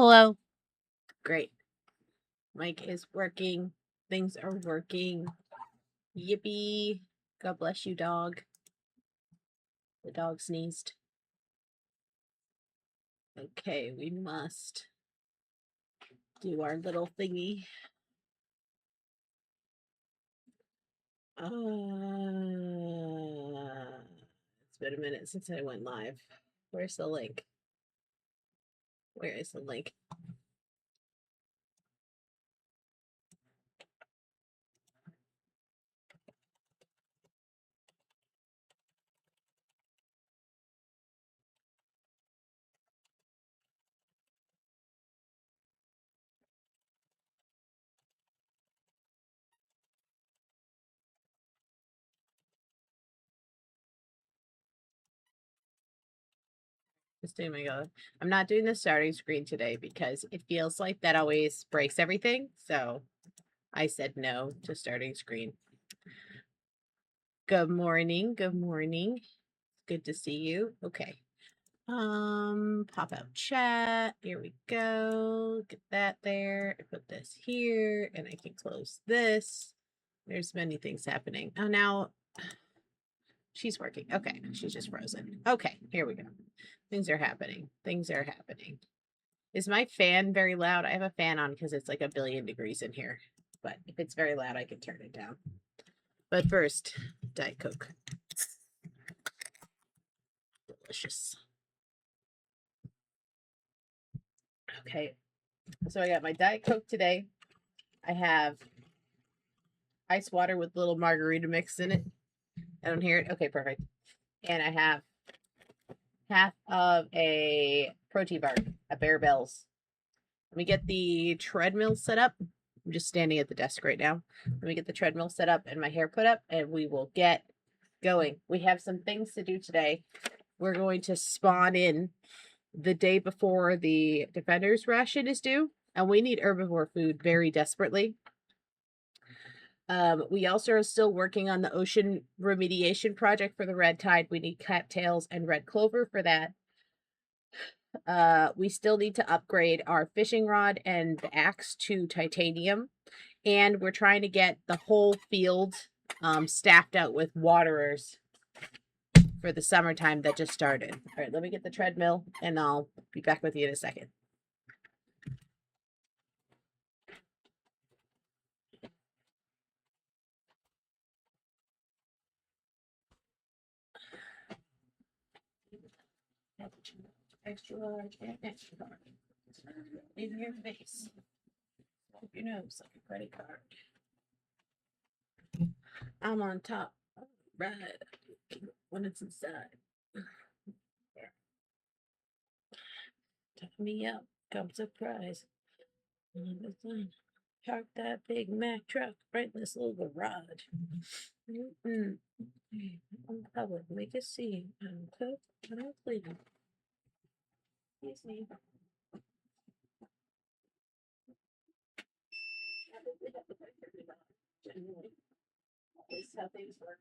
Hello. Great. Mic is working. Things are working. Yippee. God bless you, dog. The dog sneezed. Okay, we must do our little thingy. It's been a minute since I went live. Where's the link? Where is the link? Just doing my go. I'm not doing the starting screen today because it feels like that always breaks everything. So I said no to starting screen. Good morning. Good morning. Good to see you. Okay. Pop out chat. Here we go. Get that there. I put this here and I can close this. There's many things happening. Oh, now she's working. Okay. She's just frozen. Okay. Here we go. Things are happening. Things are happening. Is my fan very loud? I have a fan on because it's like a billion degrees in here. But if it's very loud, I can turn it down. But first, Diet Coke. Delicious. Okay. So I got my Diet Coke today. I have ice water with little margarita mix in it. I don't hear it. Okay, perfect. And I have half of a protein bar, a Bear Bells. Let me get the treadmill set up. I'm just standing at the desk right now. Let me get the treadmill set up and my hair put up, and we will get going. We have some things to do today. We're going to spawn in the day before the Defender's ration is due, and we need herbivore food very desperately. We also are still working on the ocean remediation project for the red tide. We need cattails and red clover for that. We still need to upgrade our fishing rod and the axe to titanium. And we're trying to get the whole field staffed out with waterers for the summertime that just started. All right, let me get the treadmill and I'll be back with you in a second. Extra large and extra large. In your face. Wipe your nose like a credit card. I'm on top. Right. When it's inside. Tuck me up. Come surprise. Park that big Mack truck right in this little garage. On public, make a scene. I don't cook, I don't clean. Excuse me. Generally, this is how things work.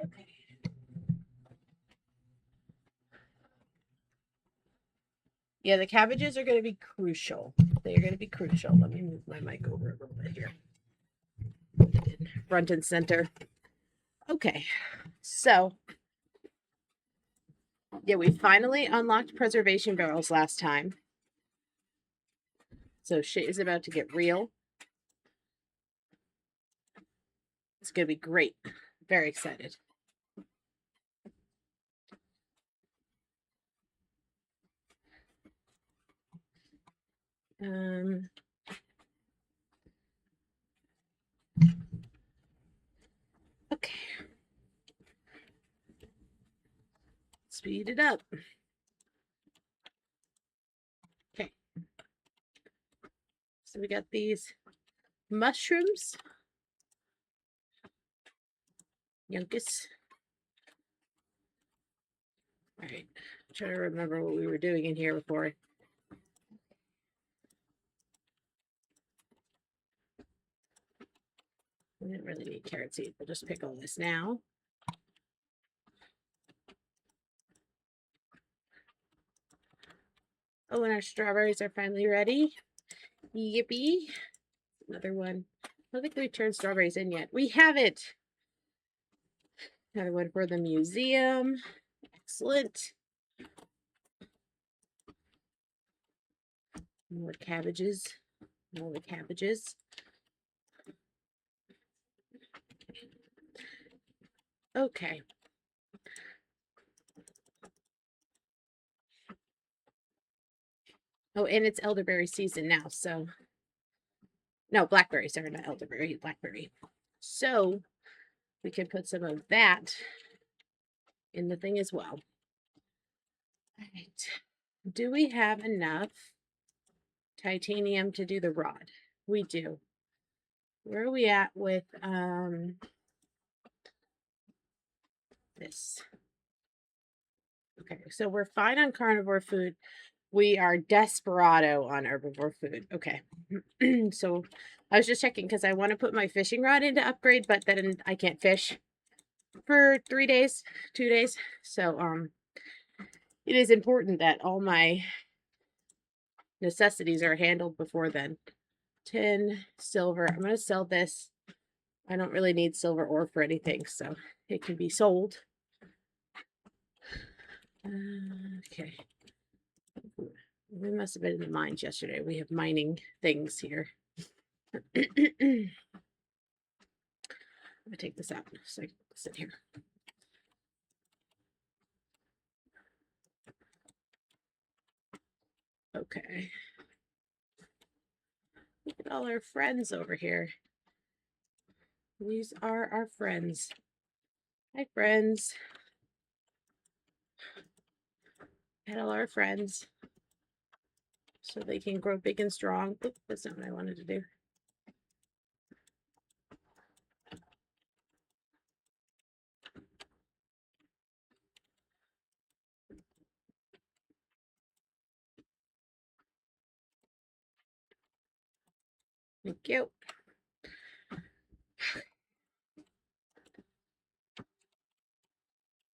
Okay. Yeah, the cabbages are going to be crucial. They're going to be crucial. Let me move my mic over a little bit here. Front and center. Okay, so yeah, we finally unlocked preservation barrels last time. So shit is about to get real. It's going to be great. Very excited. Okay. Speed it up. Okay. So we got these mushrooms. Yunkus. All right. I'm trying to remember what we were doing in here before. We didn't really need carrot seed. We'll just pick all this now. Oh, and our strawberries are finally ready. Yippee. Another one. I don't think we turned strawberries in yet. We have it. Another one for the museum. Excellent. More cabbages. More cabbages. Okay. Oh, and it's elderberry season now, so. No, blackberry. Sorry, not elderberry. Blackberry. So, we can put some of that in the thing as well. All right. Do we have enough titanium to do the rod? We do. Where are we at with this? Okay, so we're fine on carnivore food. We are desperado on herbivore food. Okay. So I was just checking because I want to put my fishing rod into upgrade, but then I can't fish for 3 days, 2 days. So it is important that all my necessities are handled before then. 10 silver. I'm going to sell this. I don't really need silver ore for anything, so it can be sold. Okay. We must have been in the mines yesterday. We have mining things here. I'm going to take this out so I can sit here. Okay. Look at all our friends over here. These are our friends. Hi, friends. Pet all our friends so they can grow big and strong. Oop, that's not what I wanted to do. Thank you.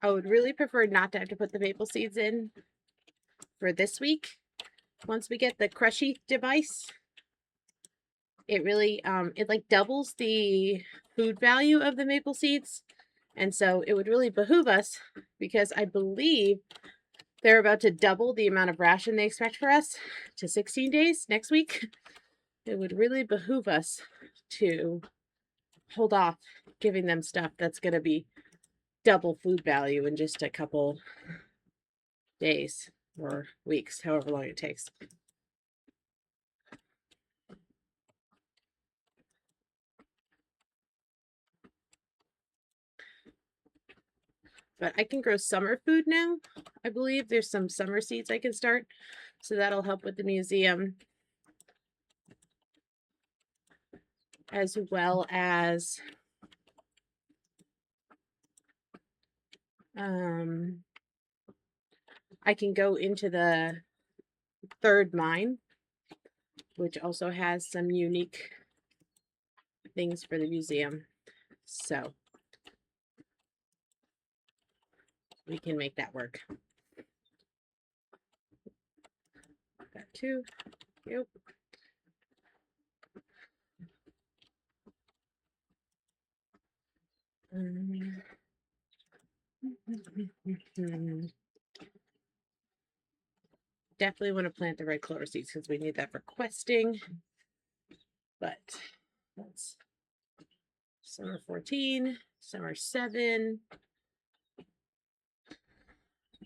I would really prefer not to have to put the maple seeds in for this week. Once we get the crushy device, it really it like doubles the food value of the maple seeds, and so it would really behoove us, because I believe they're about to double the amount of ration they expect for us to 16 days next week. It would really behoove us to hold off giving them stuff that's going to be double food value in just a couple days or weeks, however long it takes. But I can grow summer food now. I believe there's some summer seeds I can start, so that'll help with the museum, as well as I can go into the third mine, which also has some unique things for the museum. So we can make that work. Got 2. Yep. Definitely want to plant the red clover seeds because we need that for questing. But that's summer 14, summer 7.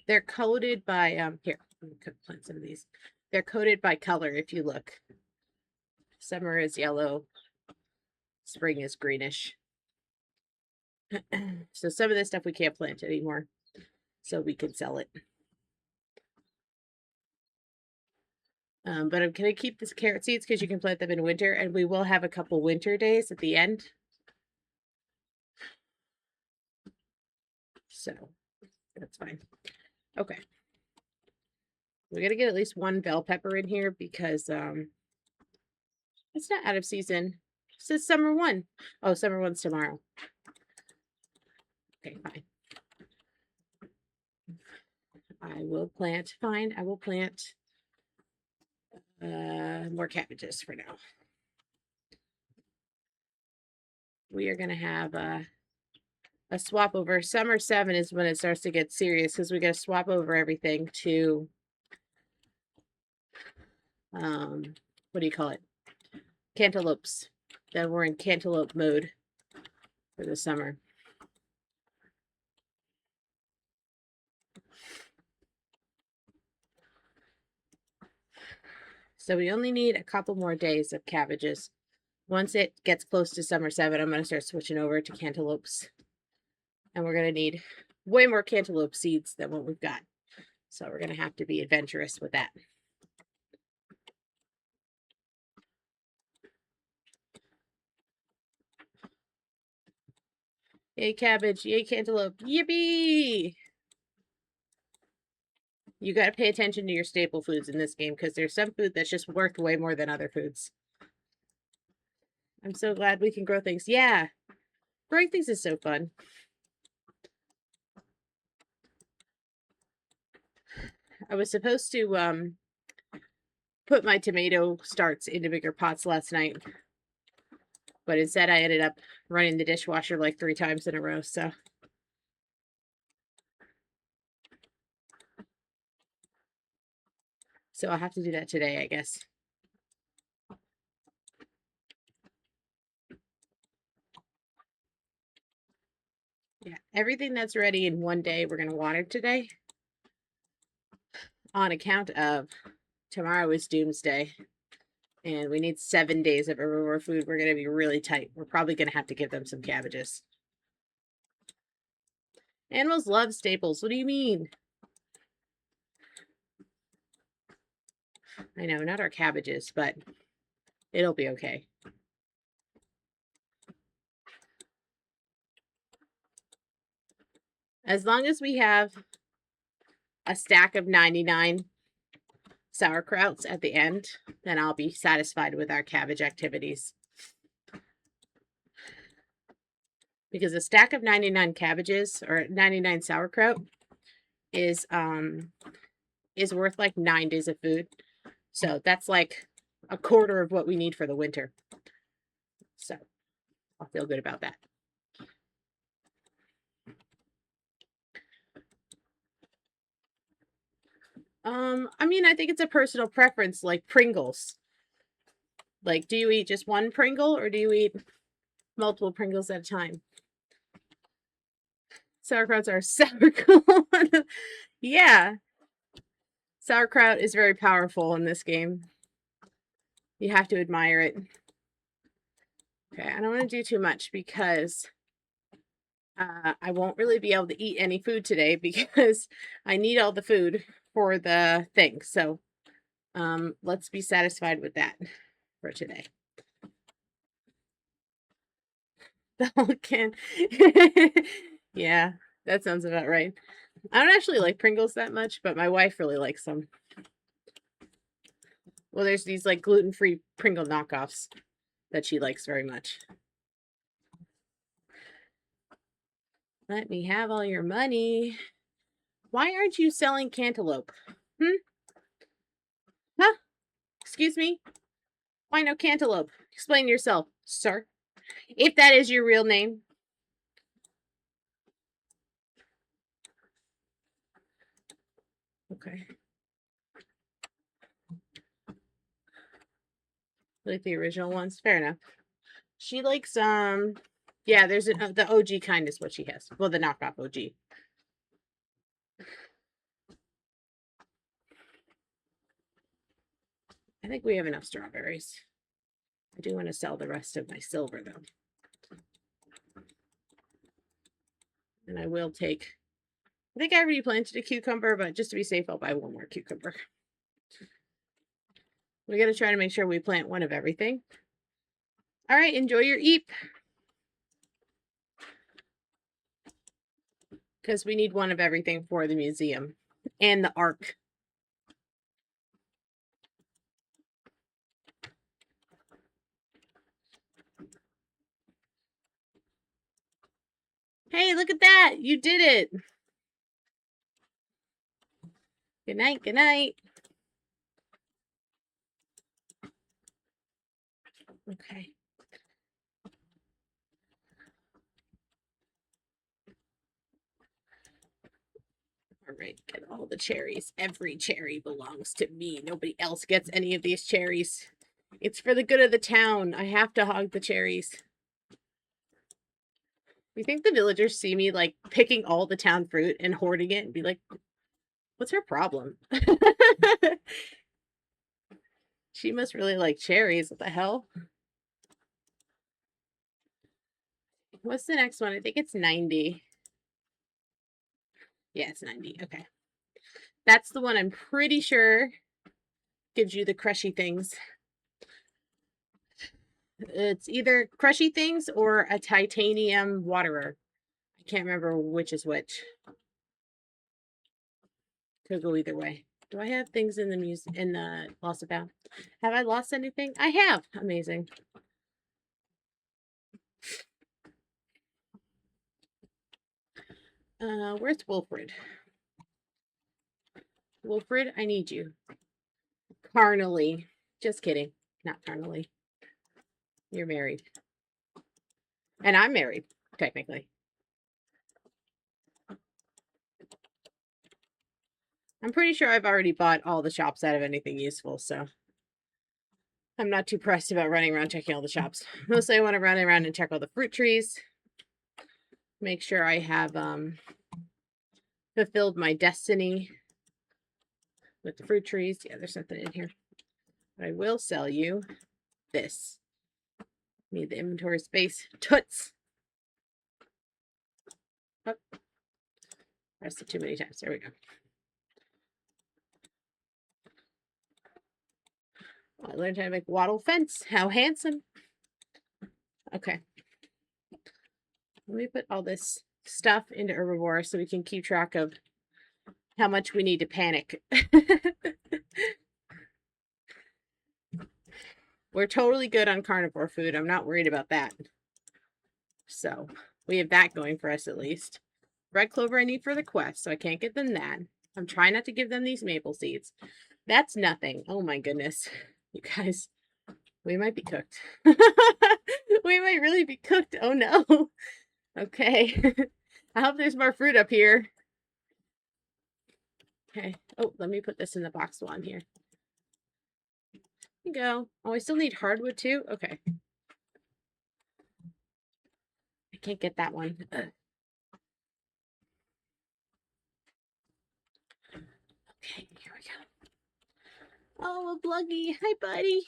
They're coded by here, I'm gonna plant some of these. They're coded by color if you look. Summer is yellow, spring is greenish. So some of this stuff we can't plant anymore, so we can sell it. But I'm gonna keep this carrot seeds because you can plant them in winter, and we will have a couple winter days at the end. So that's fine. Okay. We gotta get at least 1 bell pepper in here because it's not out of season. It says summer 1. Oh, summer 1's tomorrow. Okay, fine. I will plant. Fine, I will plant More cabbages for now. We are going to have a swap over. Summer 7 is when it starts to get serious because we got to swap over everything to, what do you call it? Cantaloupes. Then we're in cantaloupe mode for the summer. So we only need a couple more days of cabbages. Once it gets close to summer 7, I'm going to start switching over to cantaloupes. And we're going to need way more cantaloupe seeds than what we've got. So we're going to have to be adventurous with that. Yay, cabbage. Yay, cantaloupe. Yippee! You got to pay attention to your staple foods in this game because there's some food that's just worth way more than other foods. I'm so glad we can grow things. Yeah, growing things is so fun. I was supposed to put my tomato starts into bigger pots last night, but instead I ended up running the dishwasher like 3 times in a row, so. So I'll have to do that today, I guess. Yeah, everything that's ready in one day, we're going to water today. On account of tomorrow is doomsday. And we need 7 days of herbivore food. We're going to be really tight. We're probably going to have to give them some cabbages. Animals love staples. What do you mean? I know, not our cabbages, but it'll be okay. As long as we have a stack of 99 sauerkrauts at the end, then I'll be satisfied with our cabbage activities. Because a stack of 99 cabbages or 99 sauerkraut is worth like 9 days of food. So that's like a quarter of what we need for the winter. So I'll feel good about that. I mean, I think it's a personal preference, like Pringles. Like, do you eat just one Pringle or do you eat multiple Pringles at a time? Sauerkrauts are sauerkraut. Yeah. Sauerkraut is very powerful in this game. You have to admire it. Okay, I don't want to do too much because I won't really be able to eat any food today because I need all the food for the thing. So let's be satisfied with that for today. The whole can. Yeah, that sounds about right. I don't actually like Pringles that much, but my wife really likes them. Well, there's these like gluten-free Pringle knockoffs that she likes very much. Let me have all your money. Why aren't you selling cantaloupe? Huh? Excuse me? Why no cantaloupe? Explain yourself, sir. If that is your real name. Okay. Like the original ones? Fair enough. She likes, yeah, there's the OG kind is what she has. Well, the knockoff OG. I think we have enough strawberries. I do want to sell the rest of my silver, though. And I will take, I think I already planted a cucumber, but just to be safe, I'll buy one more cucumber. We got to try to make sure we plant one of everything. All right, enjoy your eep. Because we need one of everything for the museum and the ark. Hey, look at that. You did it. Good night. Good night. Okay. All right, get all the cherries. Every cherry belongs to me. Nobody else gets any of these cherries. It's for the good of the town. I have to hog the cherries. You think the villagers see me like picking all the town fruit and hoarding it and be like, what's her problem? She must really like cherries. What the hell? What's the next one? I think it's 90. Yeah, it's 90. Okay. That's the one I'm pretty sure gives you the crushy things. It's either crushy things or a titanium waterer. I can't remember which is which. Could go either way. Do I have things in the in the Lost and Found? Have I lost anything? I have. Amazing. Where's Wilfred? Wilfred, I need you. Carnally. Just kidding. Not carnally. You're married. And I'm married, technically. I'm pretty sure I've already bought all the shops out of anything useful, so I'm not too pressed about running around checking all the shops. Mostly I want to run around and check all the fruit trees. Make sure I have fulfilled my destiny with the fruit trees. Yeah, there's something in here. But I will sell you this. Need the inventory space. Toots! Oh. Pressed it too many times. There we go. I learned how to make wattle fence. How handsome. Okay. Let me put all this stuff into herbivore so we can keep track of how much we need to panic. We're totally good on carnivore food. I'm not worried about that. So we have that going for us at least. Red clover I need for the quest, so I can't get them that. I'm trying not to give them these maple seeds. That's nothing. Oh my goodness. You guys, we might be cooked. We might really be cooked. Oh no. Okay. I hope there's more fruit up here. Okay. Oh, let me put this in the box one here. There you go. Oh, I still need hardwood too? Okay. I can't get that one. Ugh. Okay, here we go. Oh, a Bluggy. Hi, buddy.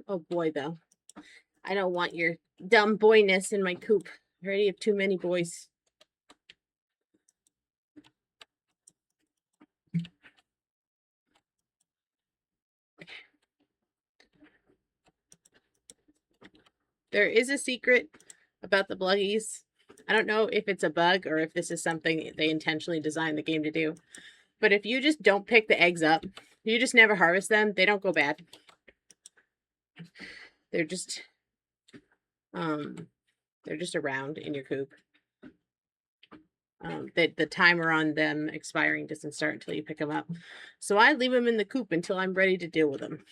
Oh boy, though. I don't want your dumb boyness in my coop. I already have too many boys. There is a secret about the Bluggies. I don't know if it's a bug or if this is something they intentionally designed the game to do. But if you just don't pick the eggs up, you just never harvest them, they don't go bad. They're just around in your coop. The timer on them expiring doesn't start until you pick them up. So I leave them in the coop until I'm ready to deal with them.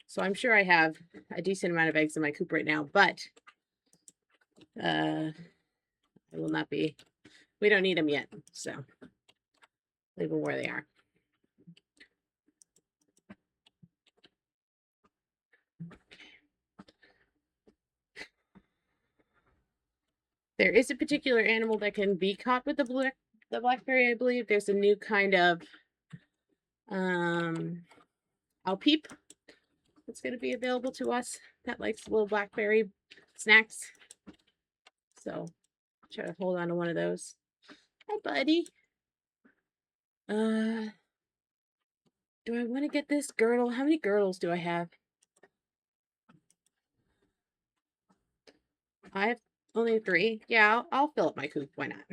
So I'm sure I have a decent amount of eggs in my coop right now, but I will not be. We don't need them yet, so leave them where they are. There is a particular animal that can be caught with the blackberry, I believe. There's a new kind of peep that's going to be available to us that likes little blackberry snacks. So try to hold on to one of those. Hi, buddy. Do I want to get this girdle? How many girdles do I have? I have only 3. Yeah, I'll fill up my coop. Why not?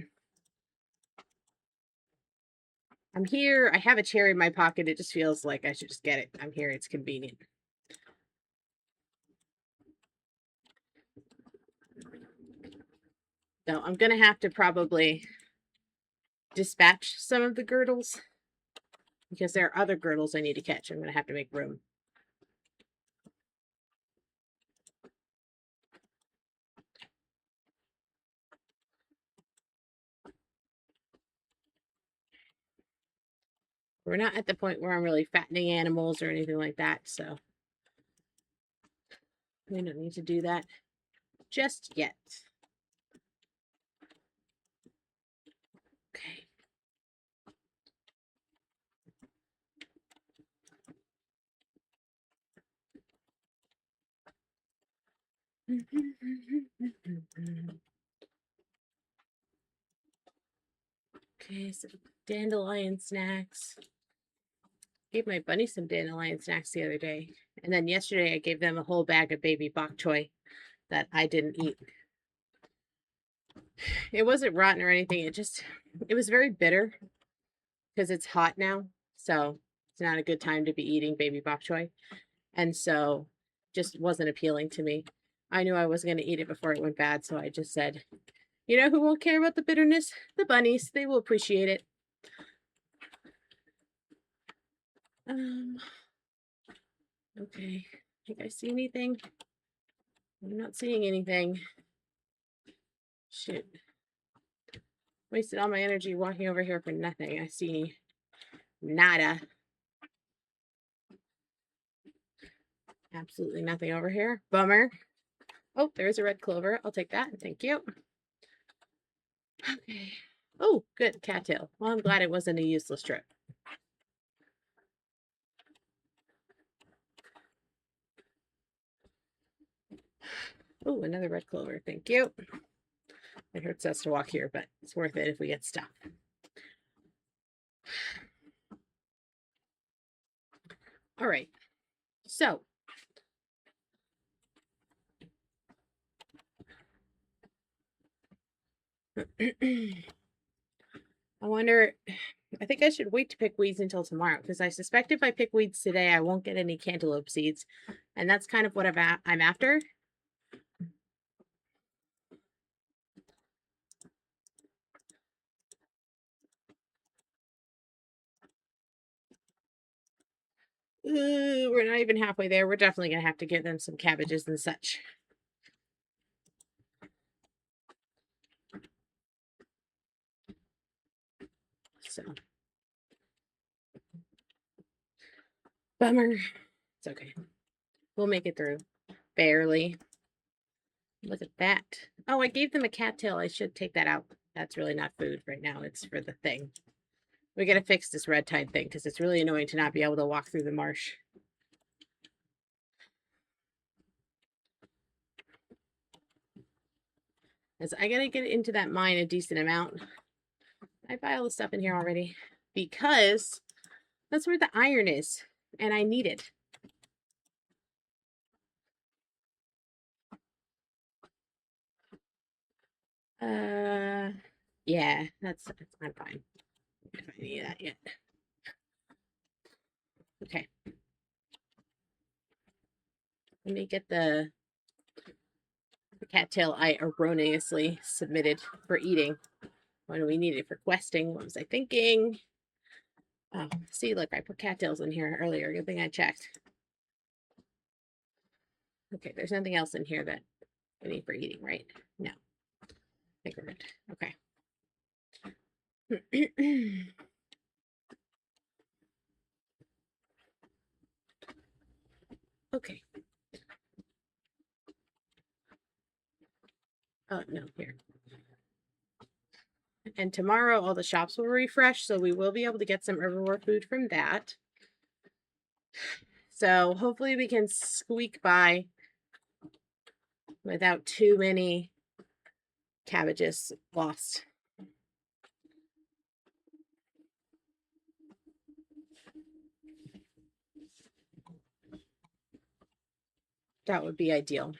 I'm here. I have a cherry in my pocket. It just feels like I should just get it. I'm here. It's convenient. So I'm going to have to probably dispatch some of the girdles because there are other girdles I need to catch. I'm going to have to make room. We're not at the point where I'm really fattening animals or anything like that, so we don't need to do that just yet. Okay. Okay, so dandelion snacks. Gave my bunny some dandelion snacks the other day. And then yesterday I gave them a whole bag of baby bok choy that I didn't eat. It wasn't rotten or anything. It was very bitter because it's hot now. So it's not a good time to be eating baby bok choy. And so just wasn't appealing to me. I knew I wasn't going to eat it before it went bad. So I just said, you know who won't care about the bitterness? The bunnies. They will appreciate it. Okay. Think I see anything? I'm not seeing anything. Shoot. Wasted all my energy walking over here for nothing. I see nada. Absolutely nothing over here. Bummer. Oh, there's a red clover. I'll take that. Thank you. Okay. Oh, good. Cattail. Well, I'm glad it wasn't a useless trip. Oh, another red clover. Thank you. It hurts us to walk here, but it's worth it if we get stuck. All right. So, I wonder, I think I should wait to pick weeds until tomorrow because I suspect if I pick weeds today, I won't get any cantaloupe seeds. And that's kind of what I'm after. We're not even halfway there. We're definitely going to have to give them some cabbages and such. So, bummer. It's okay. We'll make it through. Barely. Look at that. Oh, I gave them a cattail. I should take that out. That's really not food right now. It's for the thing. We got to fix this red tide thing because it's really annoying to not be able to walk through the marsh. As I got to get into that mine a decent amount. I buy all the stuff in here already because that's where the iron is and I need it. Yeah, I'm fine. If I need that yet. Okay. Let me get the cattail I erroneously submitted for eating. What do we need it for questing? What was I thinking? Oh, see, look, I put cattails in here earlier. Good thing I checked. Okay, there's nothing else in here that we need for eating, right? No. I think we're good. Okay. Okay. Oh, no, here. And tomorrow all the shops will refresh, so we will be able to get some herbivore food from that. So hopefully we can squeak by without too many cabbages lost. That would be ideal.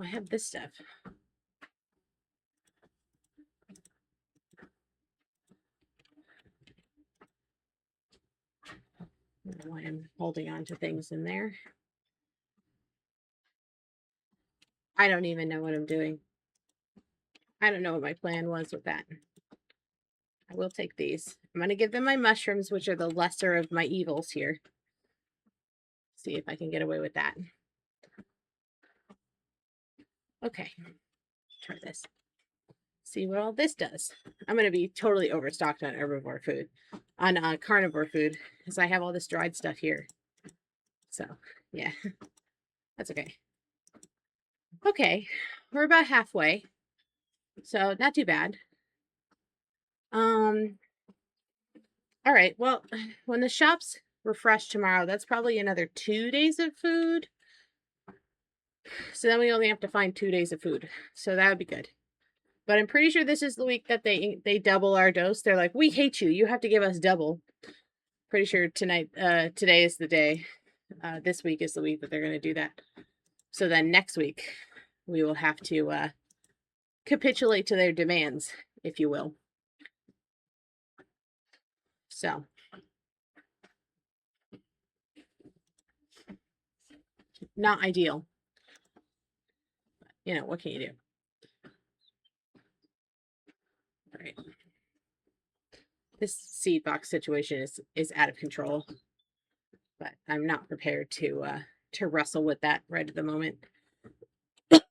I have this stuff. I don't know why I'm holding on to things in there. I don't even know what I'm doing. I don't know what my plan was with that. I will take these. I'm going to give them my mushrooms, which are the lesser of my evils here. See if I can get away with that. Okay. Try this. See what all this does. I'm going to be totally overstocked on herbivore food, on carnivore food, because I have all this dried stuff here. So, yeah, that's okay. Okay, we're about halfway, so not too bad. All right, well, when the shops refresh tomorrow, that's probably another 2 days of food. So then we only have to find 2 days of food. So that would be good. But I'm pretty sure this is the week that they double our dose. They're like, we hate you. You have to give us double. Pretty sure today is the day. This week is the week that they're going to do that. So then next week, we will have to capitulate to their demands, if you will. So. Not ideal. You know, what can you do? All right. This seed box situation is out of control, but I'm not prepared to wrestle with that right at the moment.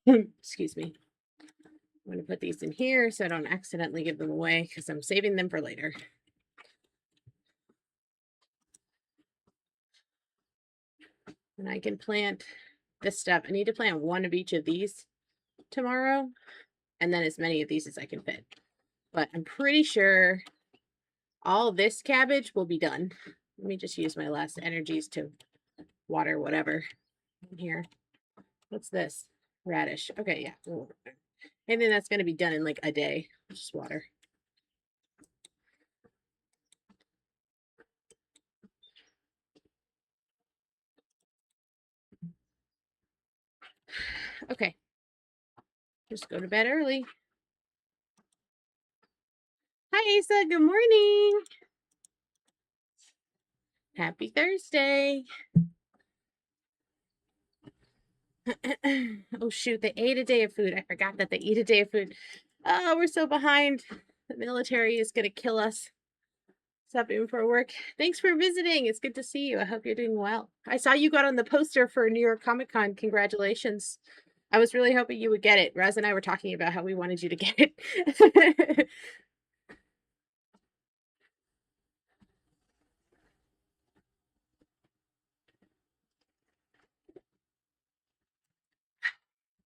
Excuse me. I'm going to put these in here so I don't accidentally give them away because I'm saving them for later. And I can plant this stuff. I need to plant one of each of these tomorrow, and then as many of these as I can fit. But I'm pretty sure all this cabbage will be done. Let me just use my last energies to water whatever in here. What's this? Radish. Okay, yeah. I think that's going to be done in like a day. Just water. Okay. Just go to bed early. Hi, Asa. Good morning. Happy Thursday. Oh, shoot. They ate a day of food. I forgot that they eat a day of food. Oh, we're so behind. The military is going to kill us. Stop in for work. Thanks for visiting. It's good to see you. I hope you're doing well. I saw you got on the poster for New York Comic Con. Congratulations. I was really hoping you would get it. Raz and I were talking about how we wanted you to get it.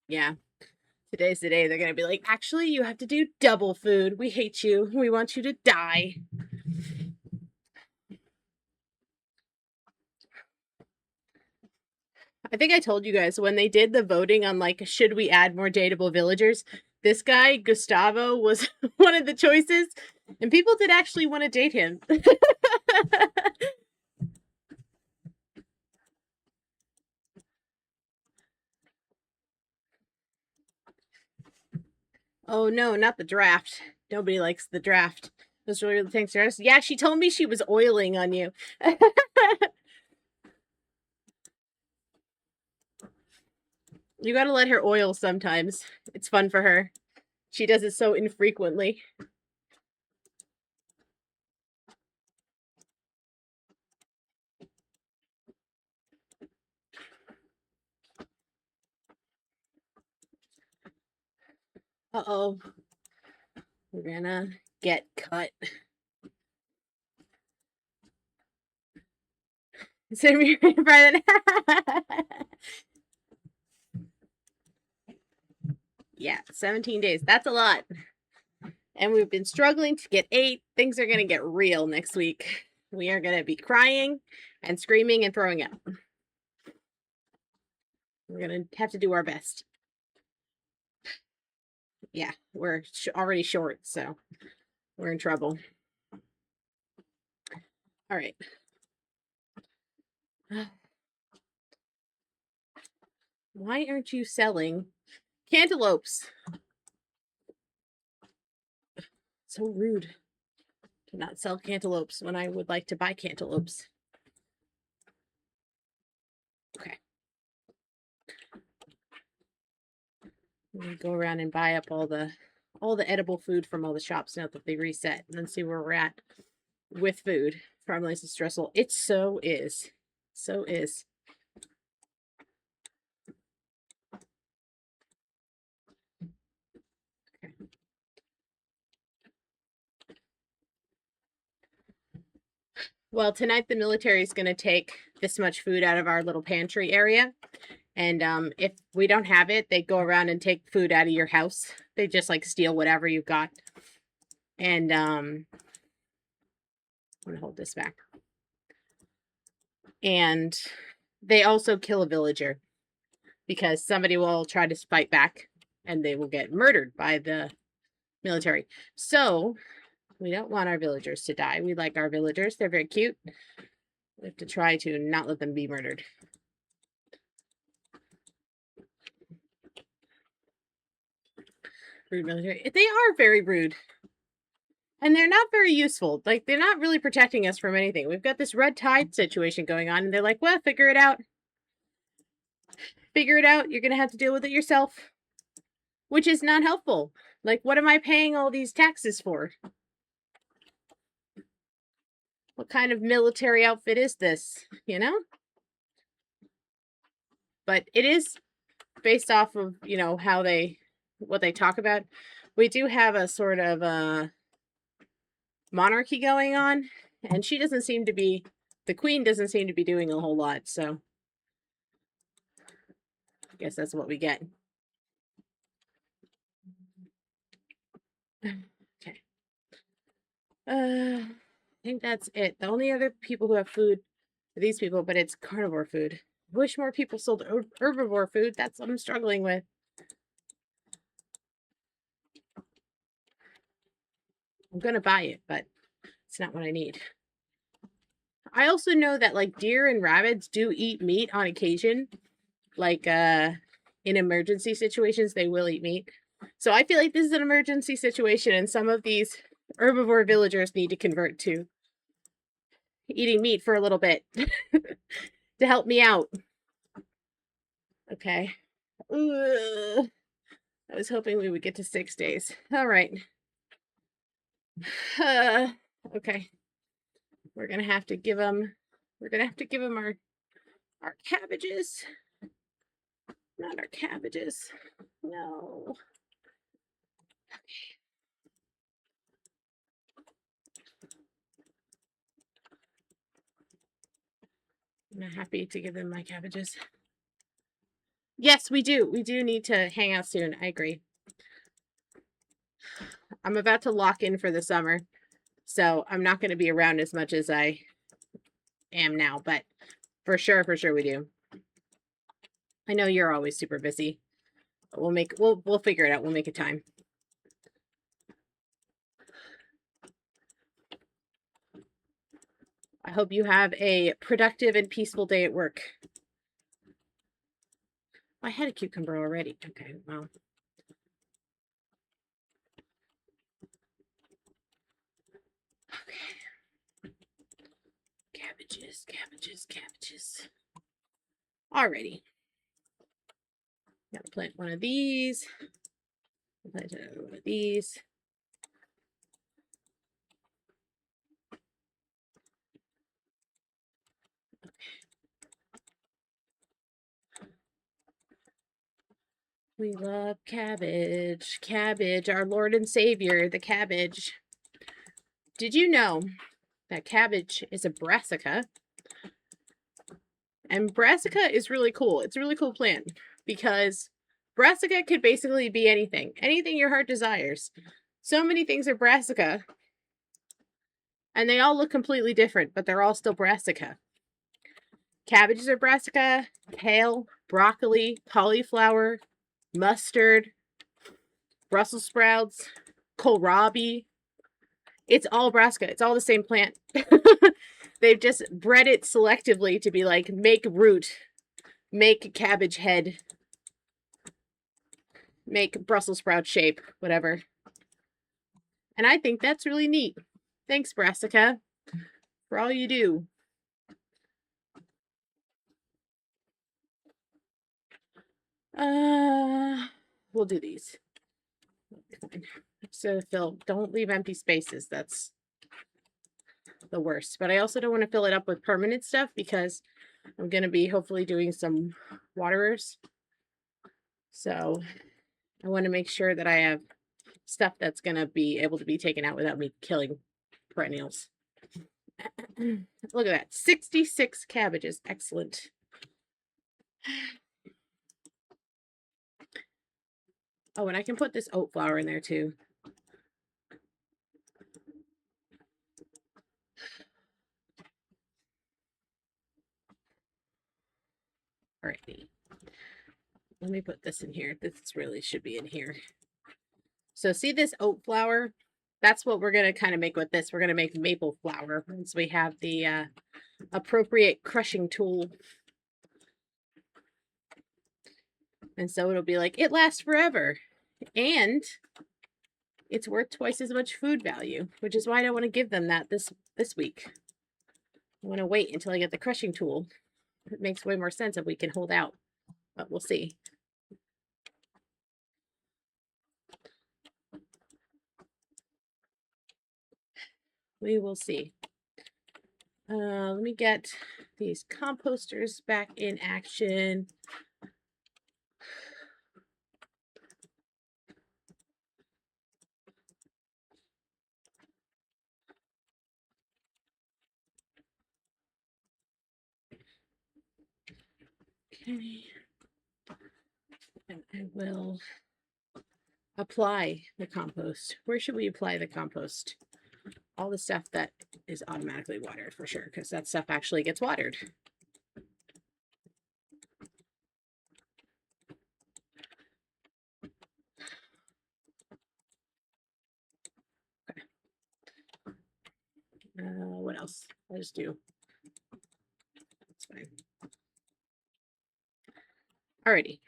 Yeah. Today's the day they're going to be like, actually, you have to do double food. We hate you. We want you to die. I think I told you guys when they did the voting on like, should we add more dateable villagers? This guy, Gustavo, was one of the choices, and people did actually want to date him. Oh no, not the draft. Nobody likes the draft. Those really thanks to us. Yeah, she told me she was oiling on you. You gotta let her oil sometimes. It's fun for her. She does it so infrequently. Uh-oh. We're gonna get cut. Yeah, 17 days. That's a lot. And we've been struggling to get 8. Things are going to get real next week. We are going to be crying and screaming and throwing up. We're going to have to do our best. Yeah, we're already short, so we're in trouble. All right. Why aren't you selling cantaloupes? So rude to not sell cantaloupes when I would like to buy cantaloupes. Okay. We go around and buy up all the edible food from all the shops now that they reset, and then see where we're at with food. Farmlands is stressful. It so is. So is. Well, tonight the military is going to take this much food out of our little pantry area. And if we don't have it, they go around and take food out of your house. They just like steal whatever you've got. And I'm going to hold this back. And they also kill a villager because somebody will try to fight back and they will get murdered by the military. So we don't want our villagers to die. We like our villagers. They're very cute. We have to try to not let them be murdered. Rude military. They are very rude. And they're not very useful. Like, they're not really protecting us from anything. We've got this red tide situation going on, and they're like, well, figure it out. Figure it out. You're going to have to deal with it yourself. Which is not helpful. Like, what am I paying all these taxes for? What kind of military outfit is this? You know? But it is based off of, you know, how what they talk about. We do have a sort of monarchy going on, and she doesn't seem to be, the queen doesn't seem to be doing a whole lot, so I guess that's what we get. Okay. I think that's it. The only other people who have food are these people, but it's carnivore food. I wish more people sold herbivore food. That's what I'm struggling with. I'm gonna buy it, but it's not what I need. I also know that like deer and rabbits do eat meat on occasion. Like in emergency situations, they will eat meat. So I feel like this is an emergency situation, and some of these herbivore villagers need to convert to eating meat for a little bit to help me out. Okay. Ugh. I was hoping we would get to 6 days. All right. Okay. We're gonna have to give them. We're gonna have to give them our cabbages. Not our cabbages. No. Okay. I'm not happy to give them my cabbages. Yes, we do. We do need to hang out soon. I agree. I'm about to lock in for the summer, so I'm not going to be around as much as I am now, but for sure we do. I know you're always super busy. But we'll figure it out. We'll make a time. I hope you have a productive and peaceful day at work. I had a cucumber already. Okay, well. Okay. Cabbages, cabbages, cabbages. Alrighty. Gotta plant one of these. Plant another one of these. We love cabbage. Cabbage, our Lord and Savior, the cabbage. Did you know that cabbage is a brassica? And brassica is really cool. It's a really cool plant because brassica could basically be anything. Anything your heart desires. So many things are brassica. And they all look completely different, but they're all still brassica. Cabbages are brassica, kale, broccoli, cauliflower, mustard, Brussels sprouts, kohlrabi. It's all brassica. It's all the same plant. They've just bred it selectively to be like, make root, make cabbage head, make Brussels sprout shape, whatever. And I think that's really neat. Thanks, brassica, for all you do. We'll do these. So fill, don't leave empty spaces. That's the worst. But I also don't want to fill it up with permanent stuff because I'm going to be hopefully doing some waterers. So I want to make sure that I have stuff that's going to be able to be taken out without me killing perennials. Look at that. 66 cabbages. Excellent. Oh, and I can put this oat flour in there too. Alrighty. Let me put this in here. This really should be in here. So see this oat flour? That's what we're going to kind of make with this. We're going to make maple flour once we have the appropriate crushing tool. And so it'll be like, it lasts forever. And it's worth twice as much food value, which is why I don't want to give them that this week. I want to wait until I get the crushing tool. It makes way more sense if we can hold out, but we'll see. We will see. Let me get these composters back in action. Okay. And I will apply the compost. Where should we apply the compost? All the stuff that is automatically watered for sure, because that stuff actually gets watered. Okay. What else? I'll just do. That's fine. Alrighty.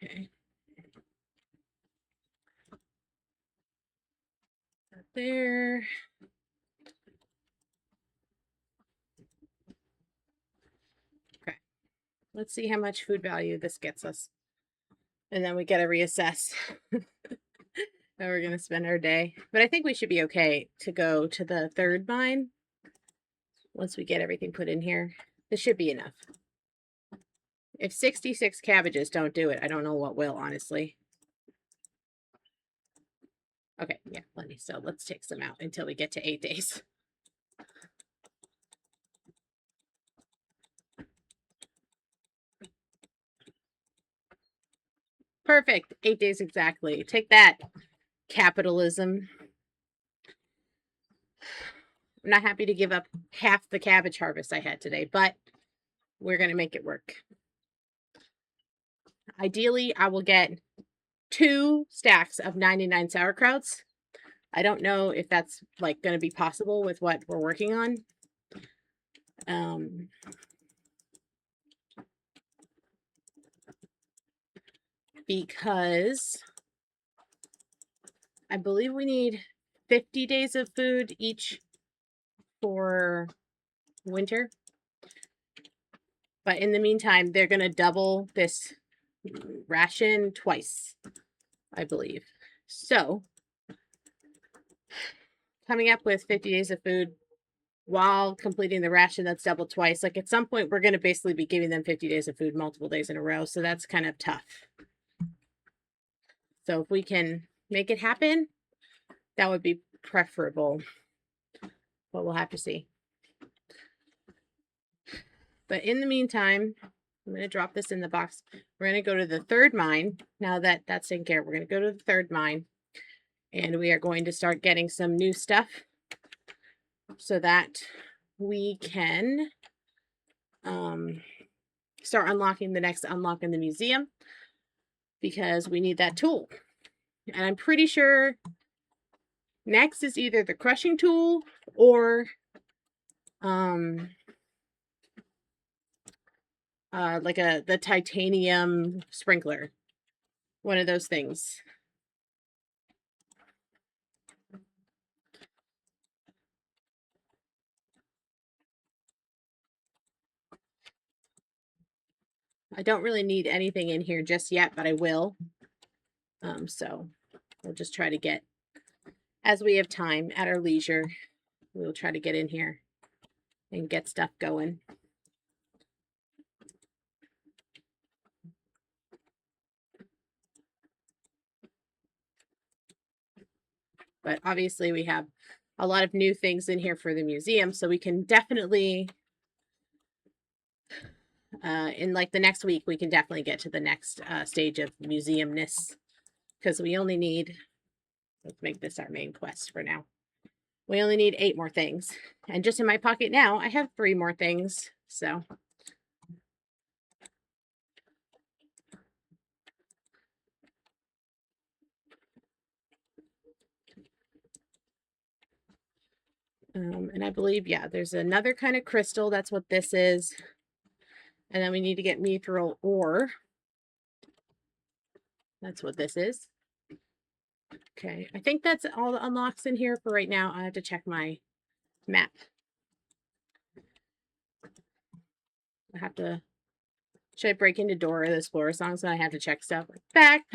Okay. There. Okay. Let's see how much food value this gets us. And then we got to reassess how we're going to spend our day. But I think we should be okay to go to the third mine once we get everything put in here. This should be enough. If 66 cabbages don't do it, I don't know what will, honestly. Okay, yeah, plenty. So let's take some out until we get to 8 days. Perfect. 8 days exactly. Take that, capitalism. I'm not happy to give up half the cabbage harvest I had today, but we're going to make it work. Ideally, I will get 2 stacks of 99 sauerkrauts. I don't know if that's like going to be possible with what we're working on. Because I believe we need 50 days of food each for winter. But in the meantime, they're going to double this ration twice, I believe. So, coming up with 50 days of food while completing the ration that's doubled twice. Like at some point, we're going to basically be giving them 50 days of food multiple days in a row. So that's kind of tough. So if we can make it happen, that would be preferable. But we'll have to see. But in the meantime, I'm going to drop this in the box. We're going to go to the third mine. Now that that's taken care of, we're going to go to the third mine. And we are going to start getting some new stuff so that we can start unlocking the next unlock in the museum, because we need that tool. And I'm pretty sure next is either the crushing tool or like the titanium sprinkler. One of those things. I don't really need anything in here just yet, but I will. So we'll just try to get as we have time at our leisure, we'll try to get in here and get stuff going. But obviously we have a lot of new things in here for the museum, so we can definitely, in like the next week, we can definitely get to the next stage of museumness, because we only need, let's make this our main quest for now. We only need 8 more things. And just in my pocket now, I have 3 more things, so. And I believe, yeah, there's another kind of crystal. That's what this is. And then we need to get mithril ore. That's what this is. Okay, I think that's all the unlocks in here for right now. I have to check my map. I have to, should I break into Dora the Explorer songs? And I have to check stuff like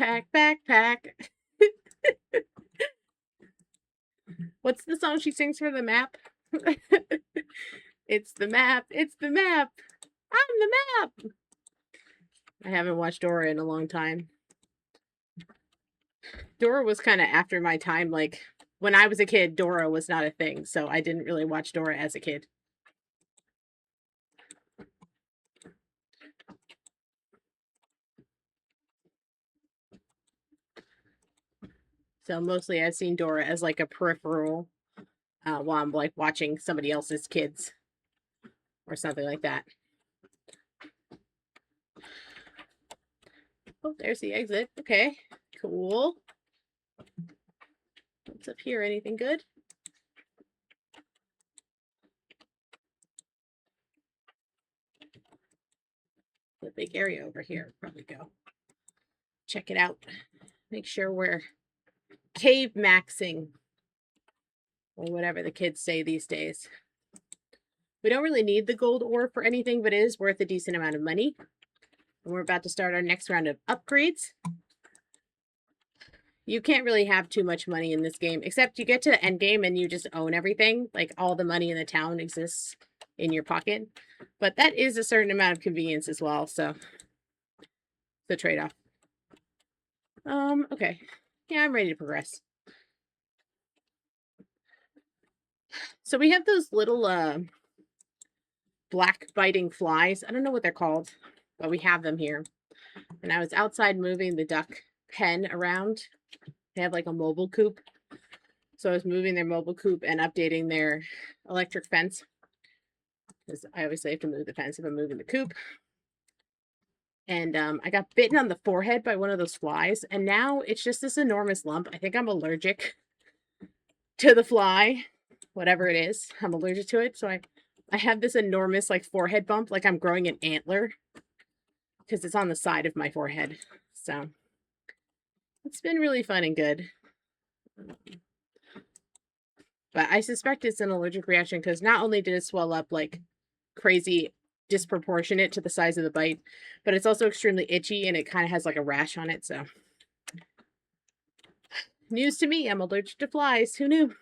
backpack, backpack. What's the song she sings for the map? It's the map. It's the map. I'm the map. I haven't watched Dora in a long time. Dora was kind of after my time. Like, when I was a kid, Dora was not a thing. So I didn't really watch Dora as a kid. So mostly I've seen Dora as like a peripheral while I'm like watching somebody else's kids or something like that. Oh, there's the exit. Okay, cool. What's up here? Anything good? The big area over here. Probably go check it out. Make sure we're cave maxing, or whatever the kids say these days. We don't really need the gold ore for anything, but it is worth a decent amount of money. And we're about to start our next round of upgrades. You can't really have too much money in this game, except you get to the end game and you just own everything. Like, all the money in the town exists in your pocket. But that is a certain amount of convenience as well, so the trade-off. Okay. Yeah, I'm ready to progress. So we have those little black biting flies. I don't know what they're called, but we have them here. And I was outside moving the duck pen around. They have like a mobile coop. So I was moving their mobile coop and updating their electric fence, because I obviously have to move the fence if I'm moving the coop. And I got bitten on the forehead by one of those flies, and now it's just this enormous lump. I think I'm allergic to the fly, whatever it is. I'm allergic to it, so I have this enormous like forehead bump, like I'm growing an antler, because it's on the side of my forehead. So it's been really fun and good. But I suspect it's an allergic reaction, because not only did it swell up like crazy, disproportionate to the size of the bite, but it's also extremely itchy, and it kind of has like a rash on it. So news to me. I'm allergic to flies. Who knew?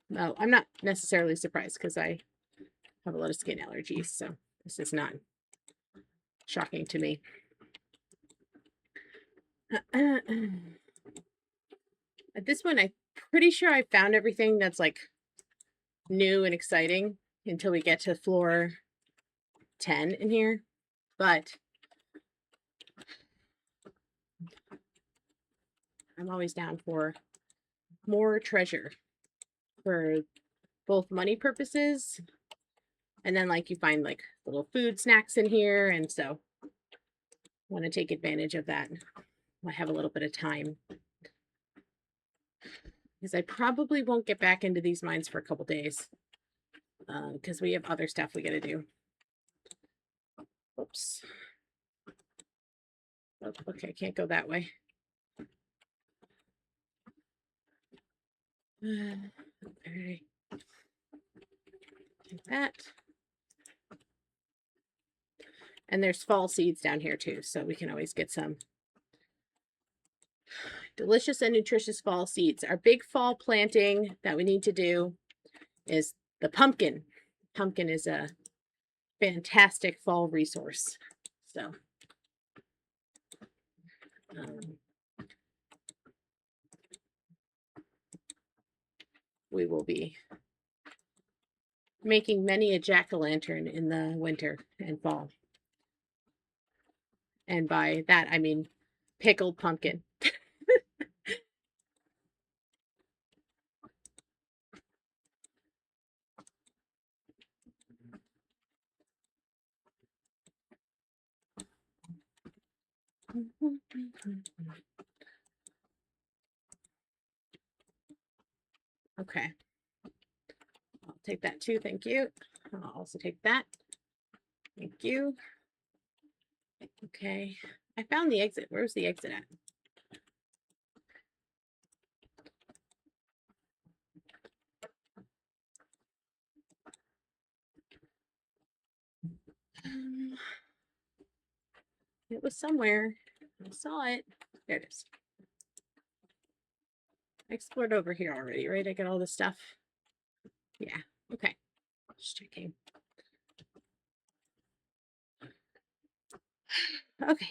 No, I'm not necessarily surprised, because I have a lot of skin allergies, so this is not shocking to me. At this point, I'm pretty sure I found everything that's like new and exciting until we get to floor 10 in here. But I'm always down for more treasure for both money purposes, and then like you find like little food snacks in here, and so I want to take advantage of that. I have a little bit of time, because I probably won't get back into these mines for a couple days, because we have other stuff we got to do. Oops. Oh, okay, can't go that way. Okay. Take that. And there's fall seeds down here too, so we can always get some delicious and nutritious fall seeds. Our big fall planting that we need to do is the pumpkin. Pumpkin is a fantastic fall resource. So we will be making many a jack-o'-lantern in the winter and fall. And by that, I mean pickled pumpkin. Okay. I'll take that too. Thank you. I'll also take that. Thank you. Okay. I found the exit. Where's the exit at? It was somewhere. I saw it. There it is. I explored over here already, right? I got all this stuff. Yeah. Okay. Just checking. Okay.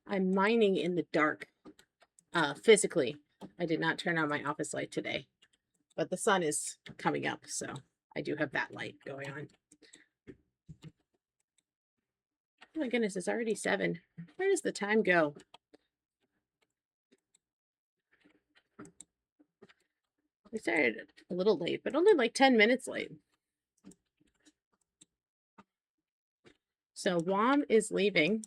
I'm mining in the dark. Physically. I did not turn on my office light today. But the sun is coming up, so I do have that light going on. Oh my goodness, it's already 7. Where does the time go? We started a little late, but only like 10 minutes late. So Wom is leaving.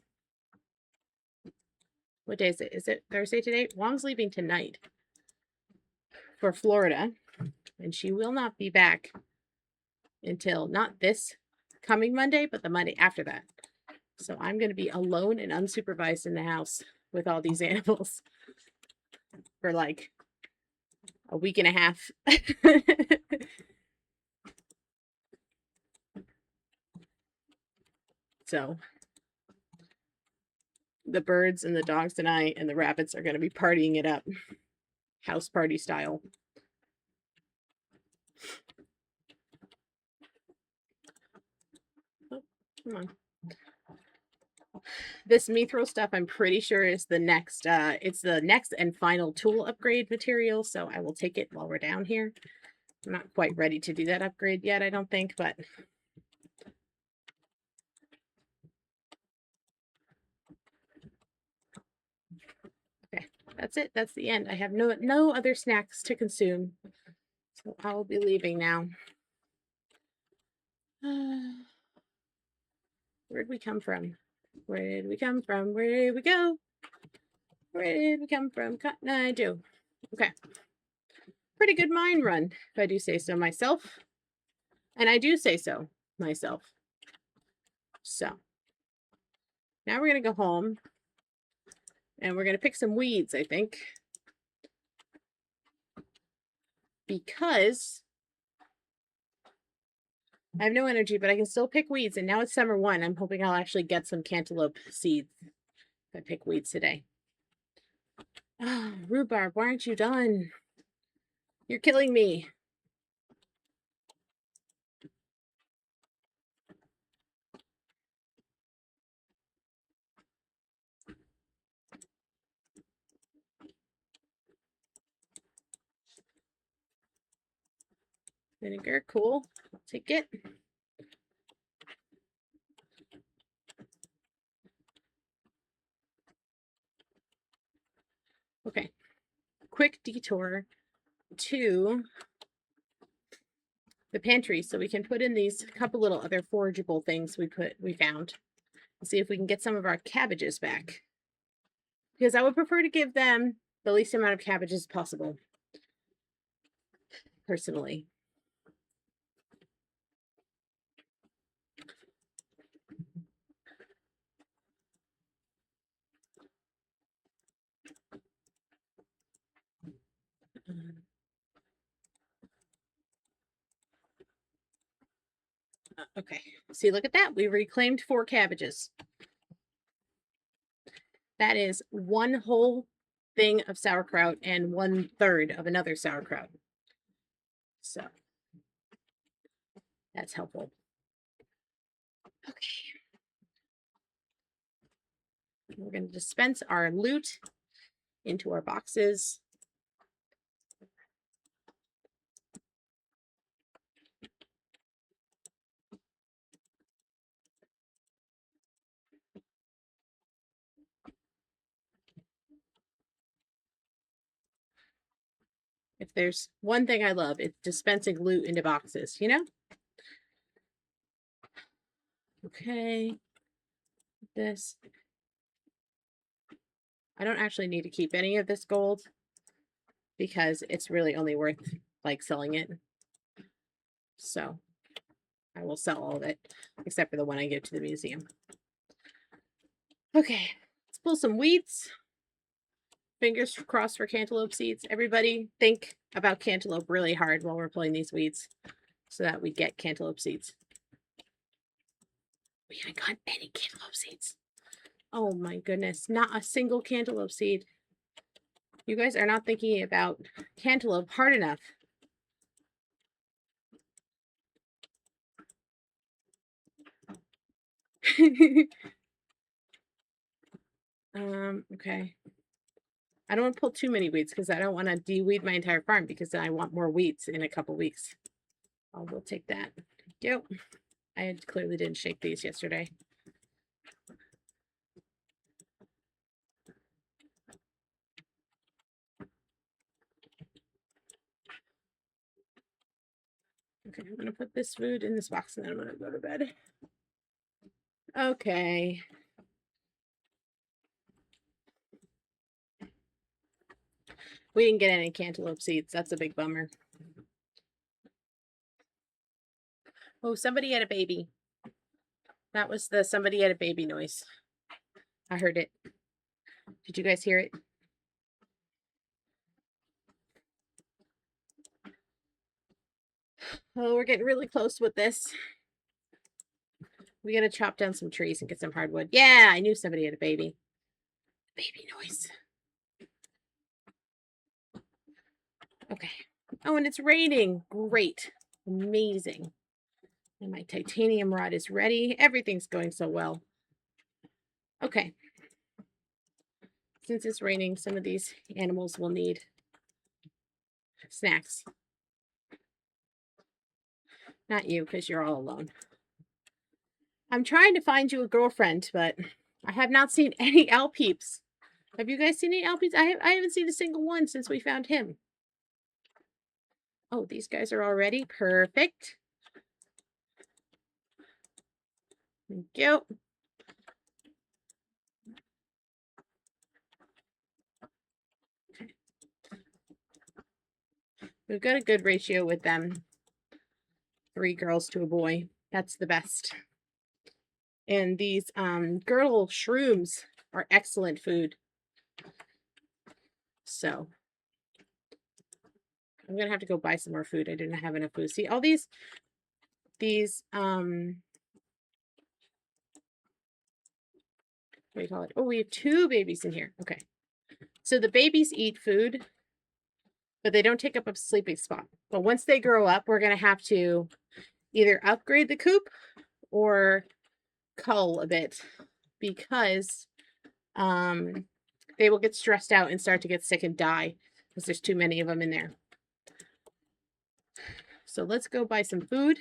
What day is it? Is it Thursday today? Wom's leaving tonight for Florida, and she will not be back until not this coming Monday, but the Monday after that. So I'm going to be alone and unsupervised in the house with all these animals for like a week and a half. So the birds and the dogs tonight and the rabbits are going to be partying it up, house party style. Oh, come on. This Mithril stuff, I'm pretty sure is the next, it's the next and final tool upgrade material, so I will take it while we're down here. I'm not quite ready to do that upgrade yet, I don't think, but okay, that's it. That's the end. I have no other snacks to consume, so I will be leaving now. Where'd we come from? Where did we come from? Where did we go? Where did we come from? Cotton Eye Joe. Okay. Pretty good mine run, if I do say so myself. And I do say so myself. So now we're going to go home and we're going to pick some weeds, I think. Because I have no energy, but I can still pick weeds. And now it's summer 1. I'm hoping I'll actually get some cantaloupe seeds if I pick weeds today. Oh, rhubarb, why aren't you done? You're killing me. Vinegar, cool. I'll take it. Okay. Quick detour to the pantry so we can put in these couple little other forageable things we found. And see if we can get some of our cabbages back. Because I would prefer to give them the least amount of cabbages possible. Personally. Okay, see, look at that. We reclaimed 4 cabbages. That is 1 whole thing of sauerkraut and 1/3 of another sauerkraut. So that's helpful. Okay. We're going to dispense our loot into our boxes. If there's one thing I love, it's dispensing loot into boxes, you know? Okay. This. I don't actually need to keep any of this gold because it's really only worth like selling it. So I will sell all of it except for the one I give to the museum. Okay, let's pull some weeds. Fingers crossed for cantaloupe seeds. Everybody think about cantaloupe really hard while we're pulling these weeds so that we get cantaloupe seeds. We haven't got any cantaloupe seeds. Oh my goodness, not a single cantaloupe seed. You guys are not thinking about cantaloupe hard enough. Okay. I don't want to pull too many weeds because I don't want to de-weed my entire farm because I want more weeds in a couple weeks. Oh, we'll take that. Thank you. I clearly didn't shake these yesterday. Okay, I'm going to put this food in this box and then I'm going to go to bed. Okay. We didn't get any cantaloupe seeds. That's a big bummer. Oh, somebody had a baby. That was the somebody had a baby noise. I heard it. Did you guys hear it? Oh, we're getting really close with this. We gotta chop down some trees and get some hardwood. Yeah, I knew somebody had a baby. Baby noise. Okay. Oh, and it's raining. Great. Amazing. And my titanium rod is ready. Everything's going so well. Okay. Since it's raining, some of these animals will need snacks. Not you, because you're all alone. I'm trying to find you a girlfriend, but I have not seen any owl peeps. Have you guys seen any owl peeps? I haven't seen a single one since we found him. Oh, these guys are all ready. Perfect. Thank you. Okay. We've got a good ratio with them. 3 girls to a boy. That's the best. And these girdle shrooms are excellent food. So I'm gonna have to go buy some more food. I didn't have enough food. See, all these what do you call it? Oh, we have 2 babies in here. Okay. So the babies eat food, but they don't take up a sleeping spot. But once they grow up, we're gonna have to either upgrade the coop or cull a bit because they will get stressed out and start to get sick and die because there's too many of them in there. So let's go buy some food.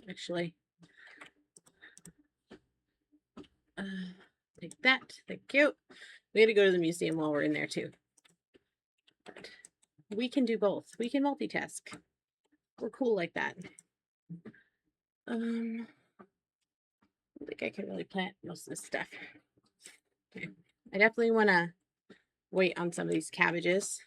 Actually, take that. Thank you. We got to go to the museum while we're in there too. But we can do both. We can multitask. We're cool like that. I don't think I can really plant most of this stuff. Okay. I definitely want to wait on some of these cabbages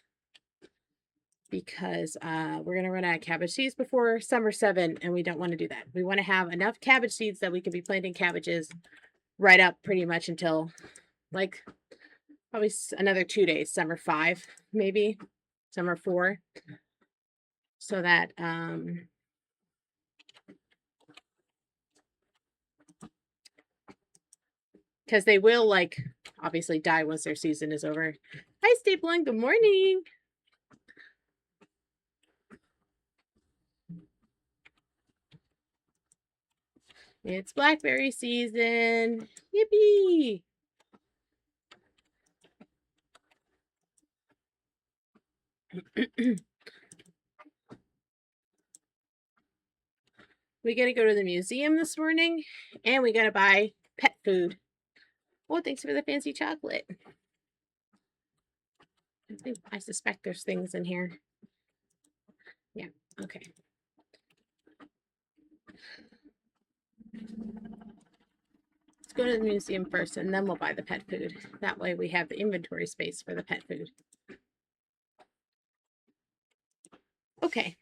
because we're going to run out of cabbage seeds before summer 7 and we don't want to do that. We want to have enough cabbage seeds that we can be planting cabbages right up pretty much until like probably another 2 days, summer 5, maybe summer 4, so that because they will, like, obviously die once their season is over. Hi, Stapling. Good morning. It's blackberry season. Yippee! We gotta go to the museum this morning, and we gotta buy pet food. Oh, thanks for the fancy chocolate. I suspect there's things in here. Yeah, okay. Let's go to the museum first, and then we'll buy the pet food. That way we have the inventory space for the pet food. Okay.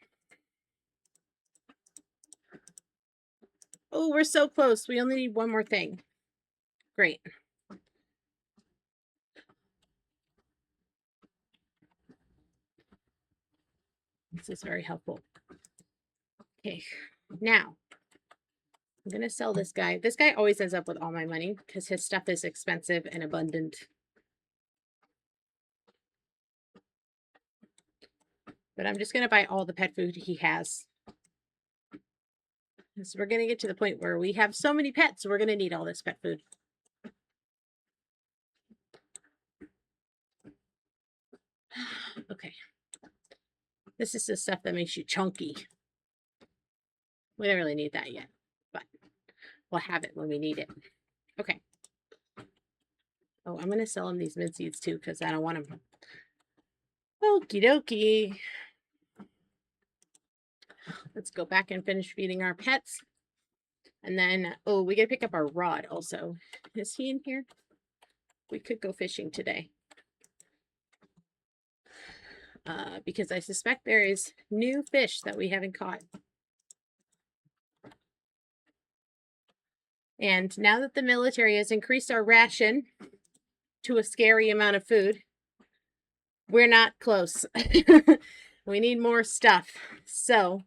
Oh, we're so close. We only need one more thing. Great. This is very helpful. Okay, now I'm going to sell this guy. This guy always ends up with all my money because his stuff is expensive and abundant. But I'm just going to buy all the pet food he has. So we're going to get to the point where we have so many pets, we're going to need all this pet food. Okay. This is the stuff that makes you chunky. We don't really need that yet, but we'll have it when we need it. Okay. Oh, I'm going to sell him these mint seeds too because I don't want them. Okie dokie. Let's go back and finish feeding our pets. And then, oh, we got to pick up our rod also. Is he in here? We could go fishing today. Because I suspect there is new fish that we haven't caught. And now that the military has increased our ration to a scary amount of food, we're not close. We need more stuff. So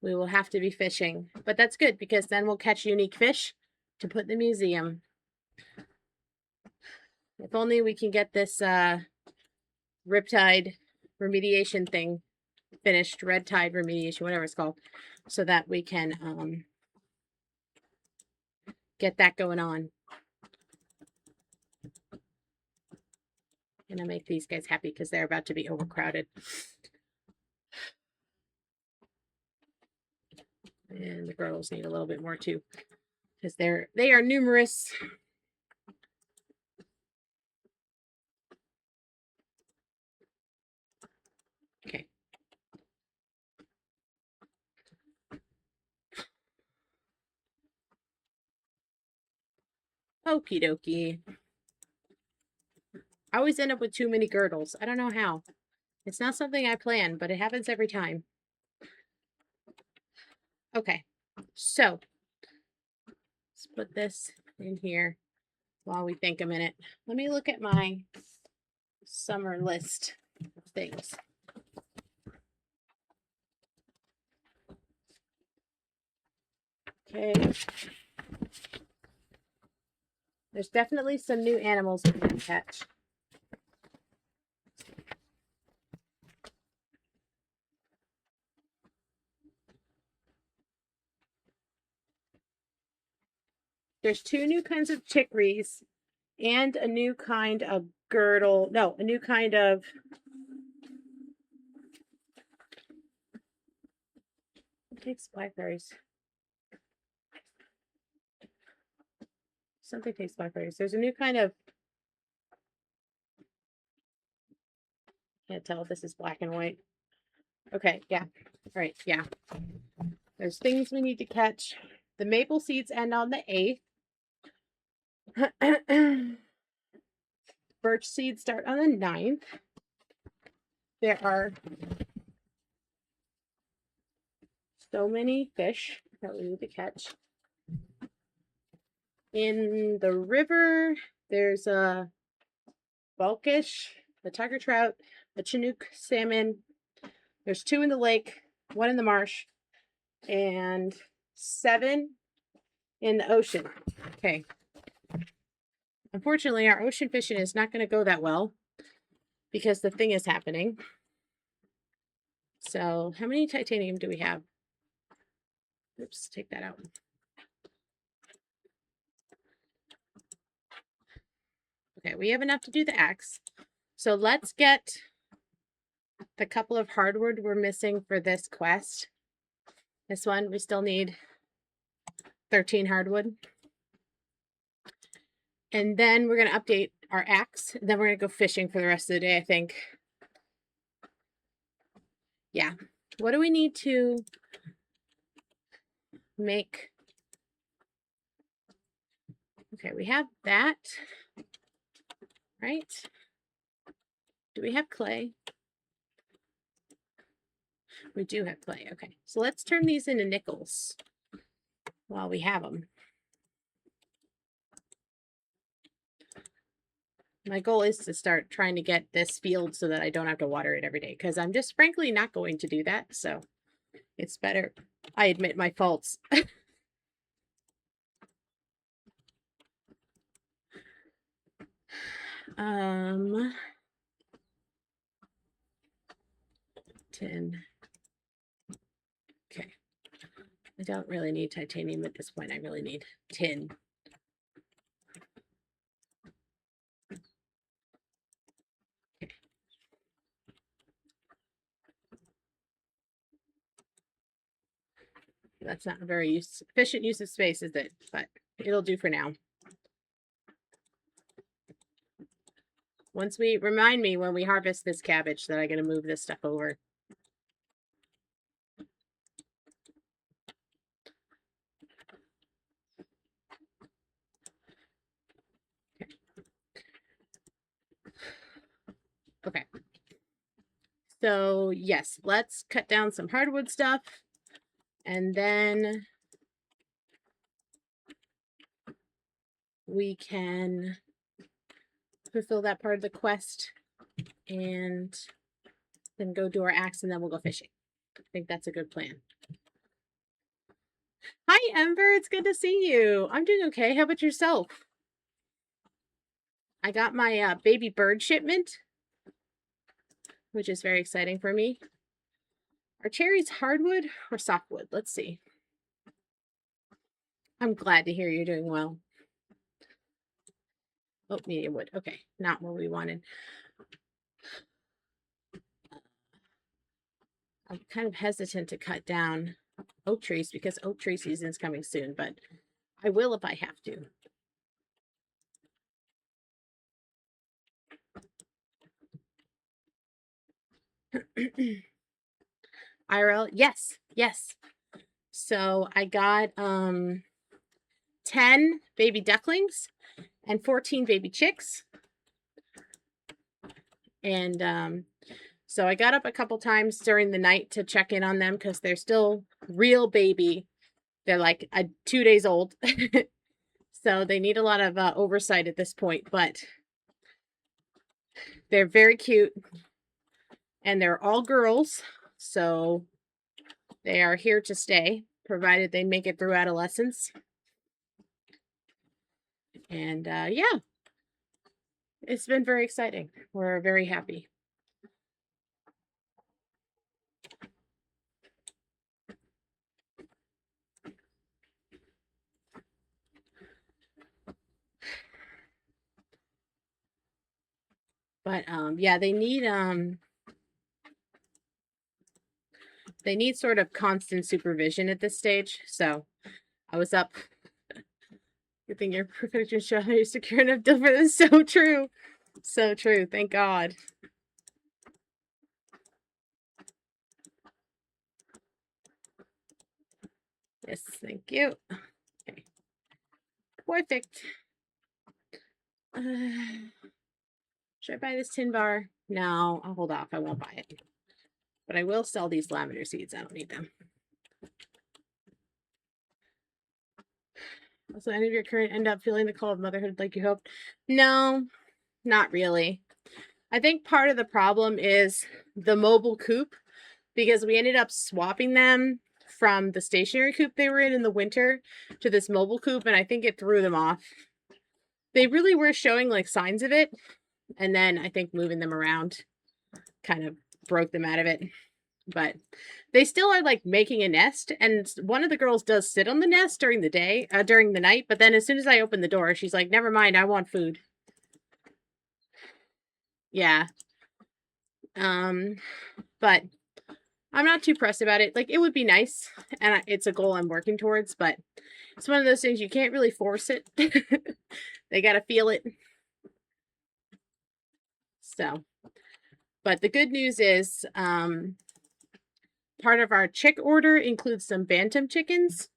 we will have to be fishing. But that's good because then we'll catch unique fish to put in the museum. If only we can get this riptide remediation thing finished, red tide remediation, whatever it's called, so that we can get that going on. And I'll make these guys happy because they're about to be overcrowded. And the girls need a little bit more too because they are numerous. Okay. Okie dokie. I always end up with too many girdles. I don't know how. It's not something I plan, but it happens every time. Okay, so let's put this in here while we think a minute. Let me look at my summer list of things. Okay. There's definitely some new animals we can catch. There's 2 new kinds of chicories and a new kind of girdle. No, a new kind of what takes blackberries? Something takes blackberries. There's a new kind of, can't tell if this is black and white. Okay, yeah. All right, yeah. There's things we need to catch. The maple seeds end on the 8th. Birch seeds start on the 9th. There are so many fish that we need to catch. In the river, there's a bulkish, a tiger trout, a chinook salmon. There's 2 in the lake, 1 in the marsh, and 7 in the ocean. Okay. Unfortunately, our ocean fishing is not going to go that well because the thing is happening. So how many titanium do we have? Oops, take that out. Okay, we have enough to do the axe. So let's get the couple of hardwood we're missing for this quest. This one, we still need 13 hardwood. And then we're going to update our axe. And then we're going to go fishing for the rest of the day, I think. Yeah. What do we need to make? Okay, we have that. Right? Do we have clay? We do have clay. Okay, so let's turn these into nickels while we have them. My goal is to start trying to get this field so that I don't have to water it every day, because I'm just frankly not going to do that. So it's better I admit my faults. 10. Okay. I don't really need titanium at this point. I really need tin. Okay. That's not a very efficient use of space, is it? But it'll do for now. Once we remind me when we harvest this cabbage that I'm going to move this stuff over. Okay. So yes, let's cut down some hardwood stuff, and then we can fulfill that part of the quest and then go do our axe, and then we'll go fishing. I think that's a good plan. Hi, Ember. It's good to see you. I'm doing okay. How about yourself? I got my baby bird shipment, which is very exciting for me. Are cherries hardwood or softwood? Let's see. I'm glad to hear you're doing well. Oh, medium wood. Okay, not what we wanted. I'm kind of hesitant to cut down oak trees because oak tree season is coming soon, but I will if I have to. IRL, yes. So I got 10 baby ducklings and 14 baby chicks. And so I got up a couple times during the night to check in on them because they're still real baby. They're like 2 days old. So they need a lot of oversight at this point, but they're very cute. And they're all girls, so they are here to stay, provided they make it through adolescence. And yeah, it's been very exciting. We're very happy. But yeah, they need sort of constant supervision at this stage. So I was up. Good thing your perfection shot is secure enough for them. So true. So true. Thank God. Yes, thank you. Okay. Perfect. Should I buy this tin bar? No, I'll hold off. I won't buy it. But I will sell these lavender seeds. I don't need them. Also, any of your current end up feeling the call of motherhood like you hoped? No, not really. I think part of the problem is the mobile coop, because we ended up swapping them from the stationary coop they were in the winter to this mobile coop, and I think it threw them off. They really were showing like signs of it. And then I think moving them around kind of broke them out of it. But they still are like making a nest. And one of the girls does sit on the nest during the day, during the night. But then as soon as I open the door, she's like, never mind, I want food. Yeah. But I'm not too pressed about it. Like, it would be nice. And it's a goal I'm working towards. But it's one of those things you can't really force it. They got to feel it. So, but the good news is, part of our chick order includes some bantam chickens,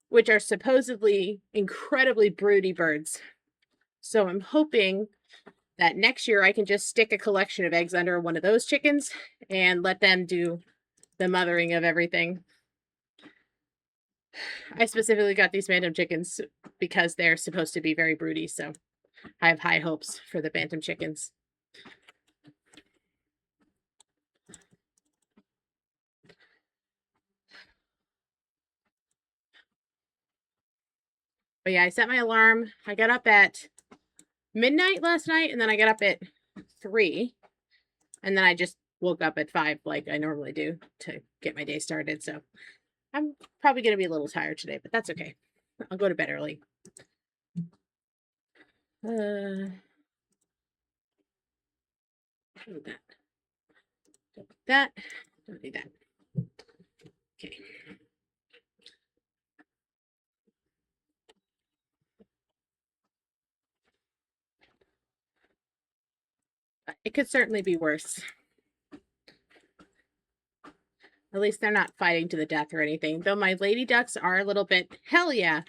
which are supposedly incredibly broody birds. So I'm hoping that next year I can just stick a collection of eggs under one of those chickens and let them do the mothering of everything. I specifically got these bantam chickens because they're supposed to be very broody, so I have high hopes for the bantam chickens. But yeah, I set my alarm. I got up at midnight last night, and then I got up at 3, and then I just woke up at 5 like I normally do to get my day started. So I'm probably going to be a little tired today, but that's okay. I'll go to bed early. Don't need that. Don't need that. Don't need that. Okay. It could certainly be worse. At least they're not fighting to the death or anything. Though my lady ducks are a little bit, hell yeah.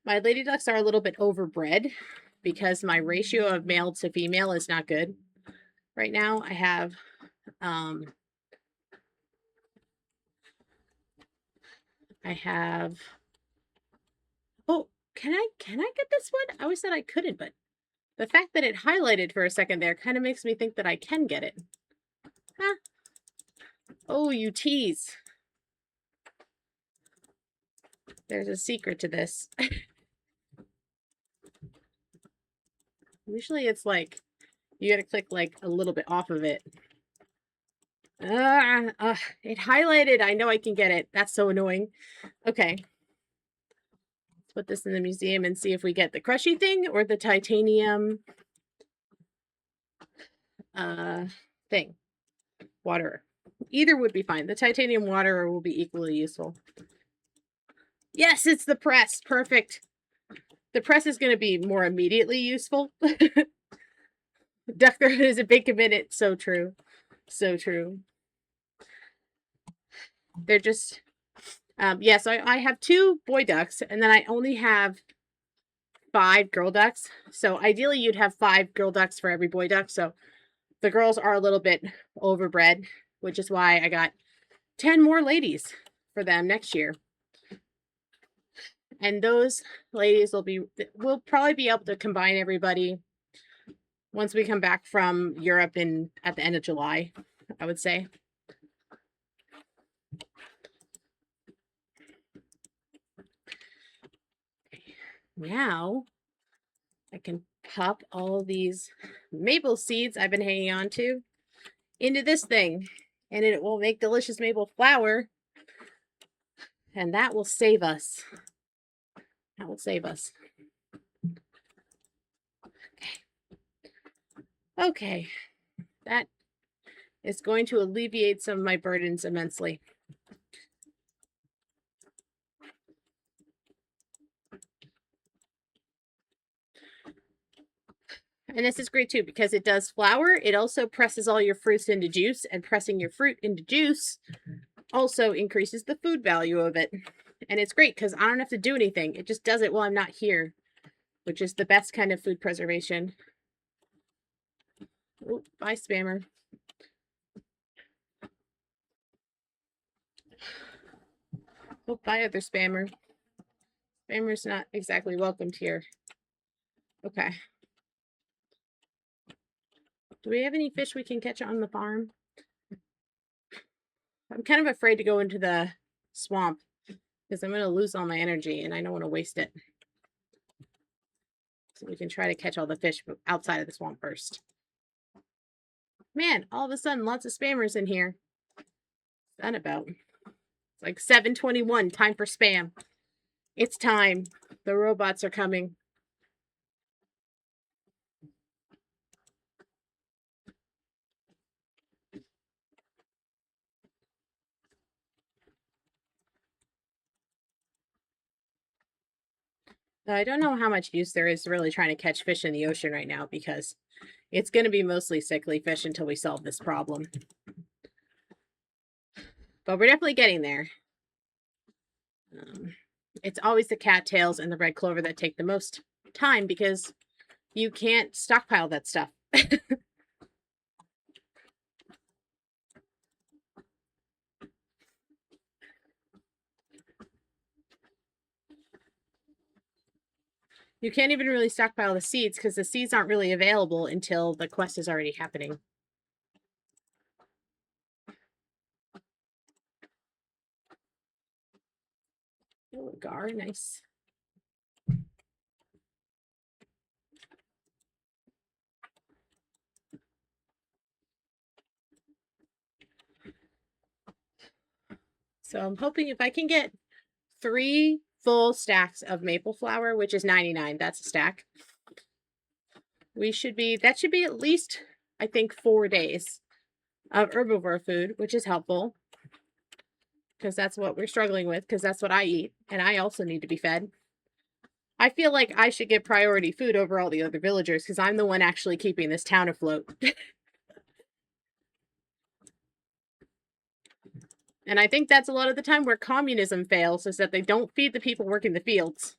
My lady ducks are a little bit overbred because my ratio of male to female is not good. Right now I have, oh, can I get this one? I always said I couldn't, but the fact that it highlighted for a second there kind of makes me think that I can get it. Huh? Oh, you tease. There's a secret to this. Usually it's like, you gotta click like a little bit off of it. It highlighted. I know I can get it. That's so annoying. Okay. Let's put this in the museum and see if we get the crushy thing or the titanium thing. Water. Either would be fine. The titanium water will be equally useful. Yes, it's the press. Perfect. The press is going to be more immediately useful. Duck throat is a big minute. So true. So true. They're just, yeah, so I have 2 boy ducks, and then I only have 5 girl ducks. So ideally you'd have 5 girl ducks for every boy duck. So the girls are a little bit overbred, which is why I got 10 more ladies for them next year. And those ladies we'll probably be able to combine everybody once we come back from Europe at the end of July, I would say. Now I can pop all these maple seeds I've been hanging on to into this thing, and it will make delicious maple flour, and that will save us. That will save us. Okay. That is going to alleviate some of my burdens immensely. And this is great too because it does flour. It also presses all your fruits into juice, and pressing your fruit into juice also increases the food value of it. And it's great because I don't have to do anything. It just does it while I'm not here, which is the best kind of food preservation. Oh, bye, spammer. Oh, bye, other spammer. Spammer's not exactly welcomed here. Okay. Do we have any fish we can catch on the farm? I'm kind of afraid to go into the swamp because I'm going to lose all my energy and I don't want to waste it. So we can try to catch all the fish outside of the swamp first. Man, all of a sudden, lots of spammers in here. What's that about? It's like 7:21, time for spam. It's time. The robots are coming. I don't know how much use there is really trying to catch fish in the ocean right now because it's going to be mostly sickly fish until we solve this problem. But we're definitely getting there. It's always the cattails and the red clover that take the most time because you can't stockpile that stuff. You can't even really stockpile the seeds because the seeds aren't really available until the quest is already happening. Oh, gar, nice. So I'm hoping if I can get 3 full stacks of maple flour, which is 99, that's a stack. That should be at least, I think, 4 days of herbivore food, which is helpful. Because that's what we're struggling with, because that's what I eat, and I also need to be fed. I feel like I should get priority food over all the other villagers, because I'm the one actually keeping this town afloat. And I think that's a lot of the time where communism fails, is that they don't feed the people working the fields.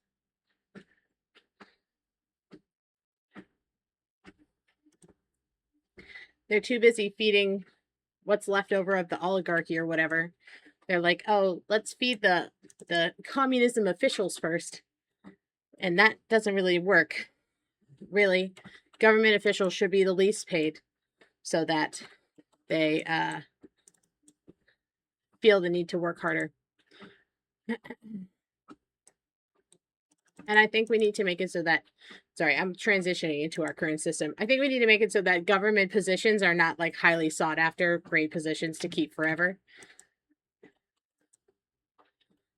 They're too busy feeding what's left over of the oligarchy or whatever. They're like, oh, let's feed the communism officials first. And that doesn't really work. Really, government officials should be the least paid so that they feel the need to work harder. And I think we need to make it so that, sorry, I'm transitioning into our current system. I think we need to make it so that government positions are not like highly sought after, great positions to keep forever.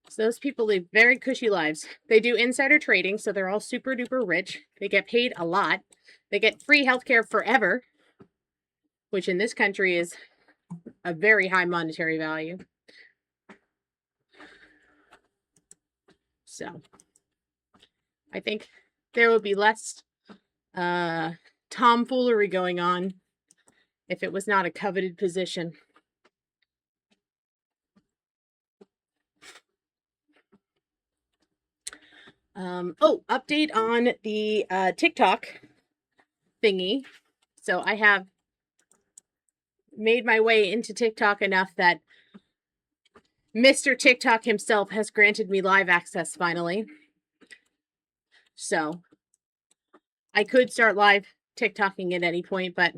So those people live very cushy lives. They do insider trading, so they're all super duper rich. They get paid a lot. They get free healthcare forever, which in this country is a very high monetary value. So I think there would be less tomfoolery going on if it was not a coveted position. Oh, update on the TikTok thingy. So I have made my way into TikTok enough that Mr. TikTok himself has granted me live access finally. So I could start live TikToking at any point, but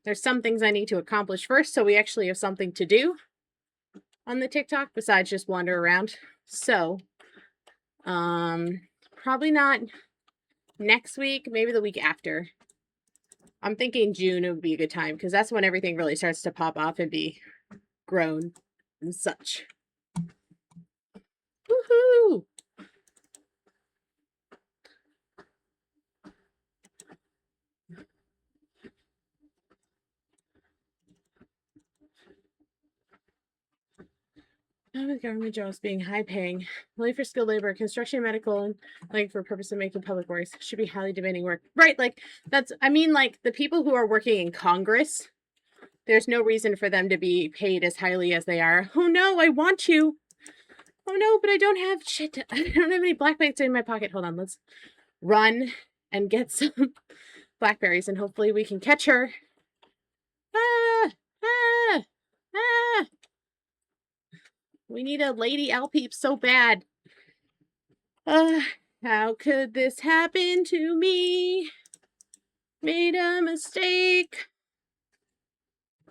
there's some things I need to accomplish first, so we actually have something to do on the TikTok besides just wander around. So probably not next week, maybe the week after. I'm thinking June would be a good time because that's when everything really starts to pop off and be grown and such. Woohoo! With government jobs being high paying, only for skilled labor, construction, medical, and like for purpose of making public works should be highly demanding work. Right, like that's I mean, like the people who are working in Congress, there's no reason for them to be paid as highly as they are. Oh no, I want you. Oh no, but I don't have shit. I don't have any blackberries in my pocket. Hold on, let's run and get some blackberries and hopefully we can catch her. Ah! Ah! Ah! We need a lady Alpeep so bad. How could this happen to me? Made a mistake.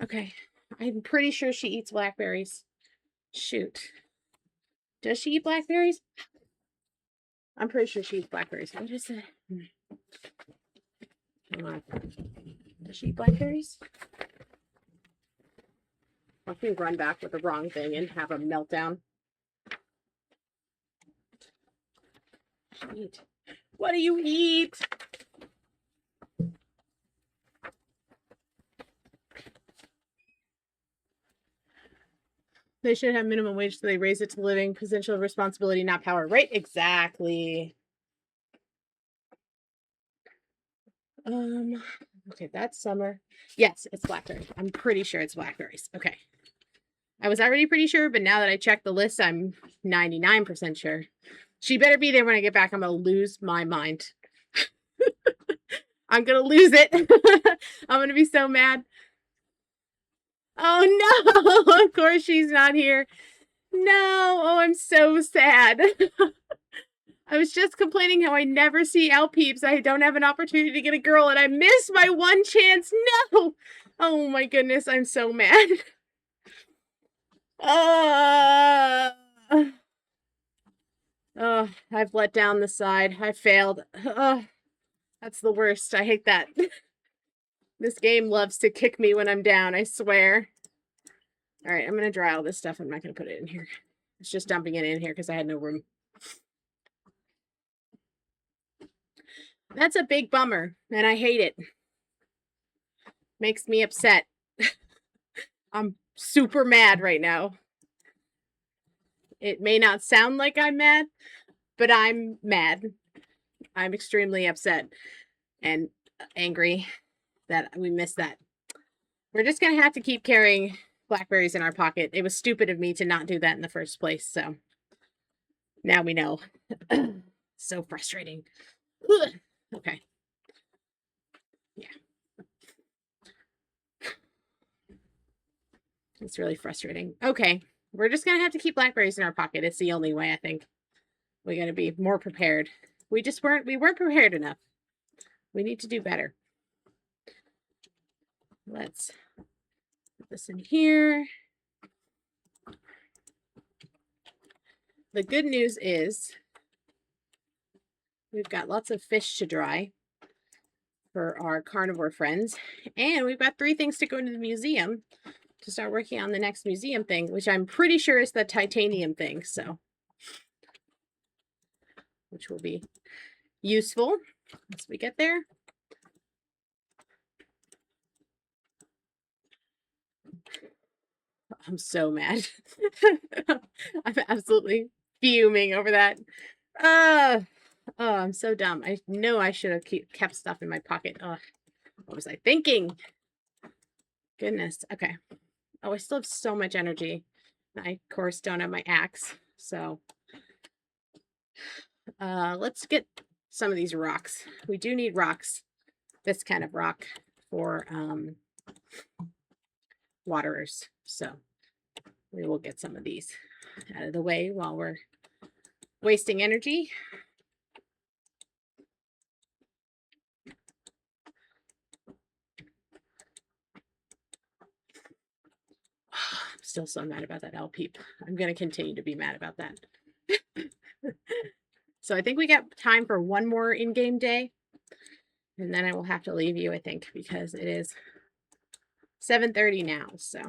Okay, I'm pretty sure she eats blackberries. Shoot. Does she eat blackberries? I'm pretty sure she eats blackberries. What is it? Does she eat blackberries? Watch me run back with the wrong thing and have a meltdown. Eat. What do you eat? They should have minimum wage, so they raise it to living potential responsibility, not power. Right? Exactly. Okay, that's summer. Yes, it's blackberry. I'm pretty sure it's blackberries. Okay. I was already pretty sure, but now that I checked the list, I'm 99% sure. She better be there when I get back. I'm going to lose my mind. I'm going to lose it. I'm going to be so mad. Oh, no. Of course she's not here. No. Oh, I'm so sad. I was just complaining how I never see L peeps. I don't have an opportunity to get a girl, and I missed my one chance. No. Oh, my goodness. I'm so mad. Oh, I've let down the side. I failed. Oh, that's the worst. I hate that. This game loves to kick me when I'm down, I swear. All right, I'm going to dry all this stuff. I'm not going to put it in here. It's just dumping it in here because I had no room. That's a big bummer, and I hate it. Makes me upset. I'm super mad right now. It may not sound like I'm mad, but I'm mad. I'm extremely upset and angry that we missed that. We're just going to have to keep carrying blackberries in our pocket. It was stupid of me to not do that in the first place, so now we know. So frustrating. Okay. Yeah. It's really frustrating. Okay. We're just going to have to keep blackberries in our pocket. It's the only way, I think. We got to be more prepared. We weren't prepared enough. We need to do better. Let's put this in here. The good news is we've got lots of fish to dry for our carnivore friends. And we've got 3 things to go into the museum to start working on the next museum thing, which I'm pretty sure is the titanium thing, so which will be useful as we get there. I'm so mad. I'm absolutely fuming over that. Oh, I'm so dumb. I know I should have kept stuff in my pocket. Oh, what was I thinking? Goodness. Okay. Oh, I still have so much energy. I, of course, don't have my axe. So let's get some of these rocks. We do need rocks. This kind of rock for waterers. So we will get some of these out of the way while we're wasting energy. I'm still so mad about that L peep. I'm going to continue to be mad about that. So I think we got time for one more in-game day. And then I will have to leave you, I think, because it is 7:30 now, so.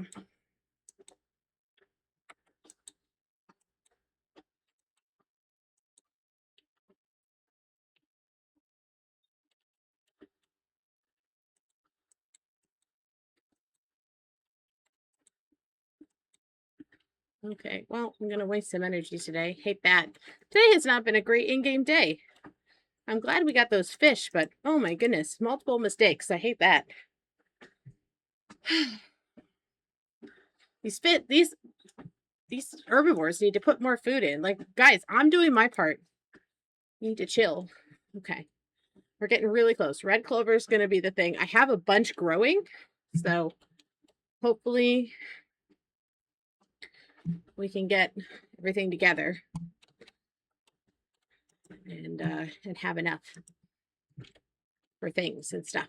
Okay, well, I'm going to waste some energy today. Hate that. Today has not been a great in-game day. I'm glad we got those fish, but oh my goodness, multiple mistakes. I hate that. These herbivores need to put more food in. Like, guys, I'm doing my part. You need to chill. Okay. We're getting really close. Red clover is going to be the thing. I have a bunch growing, so hopefully we can get everything together and have enough for things and stuff.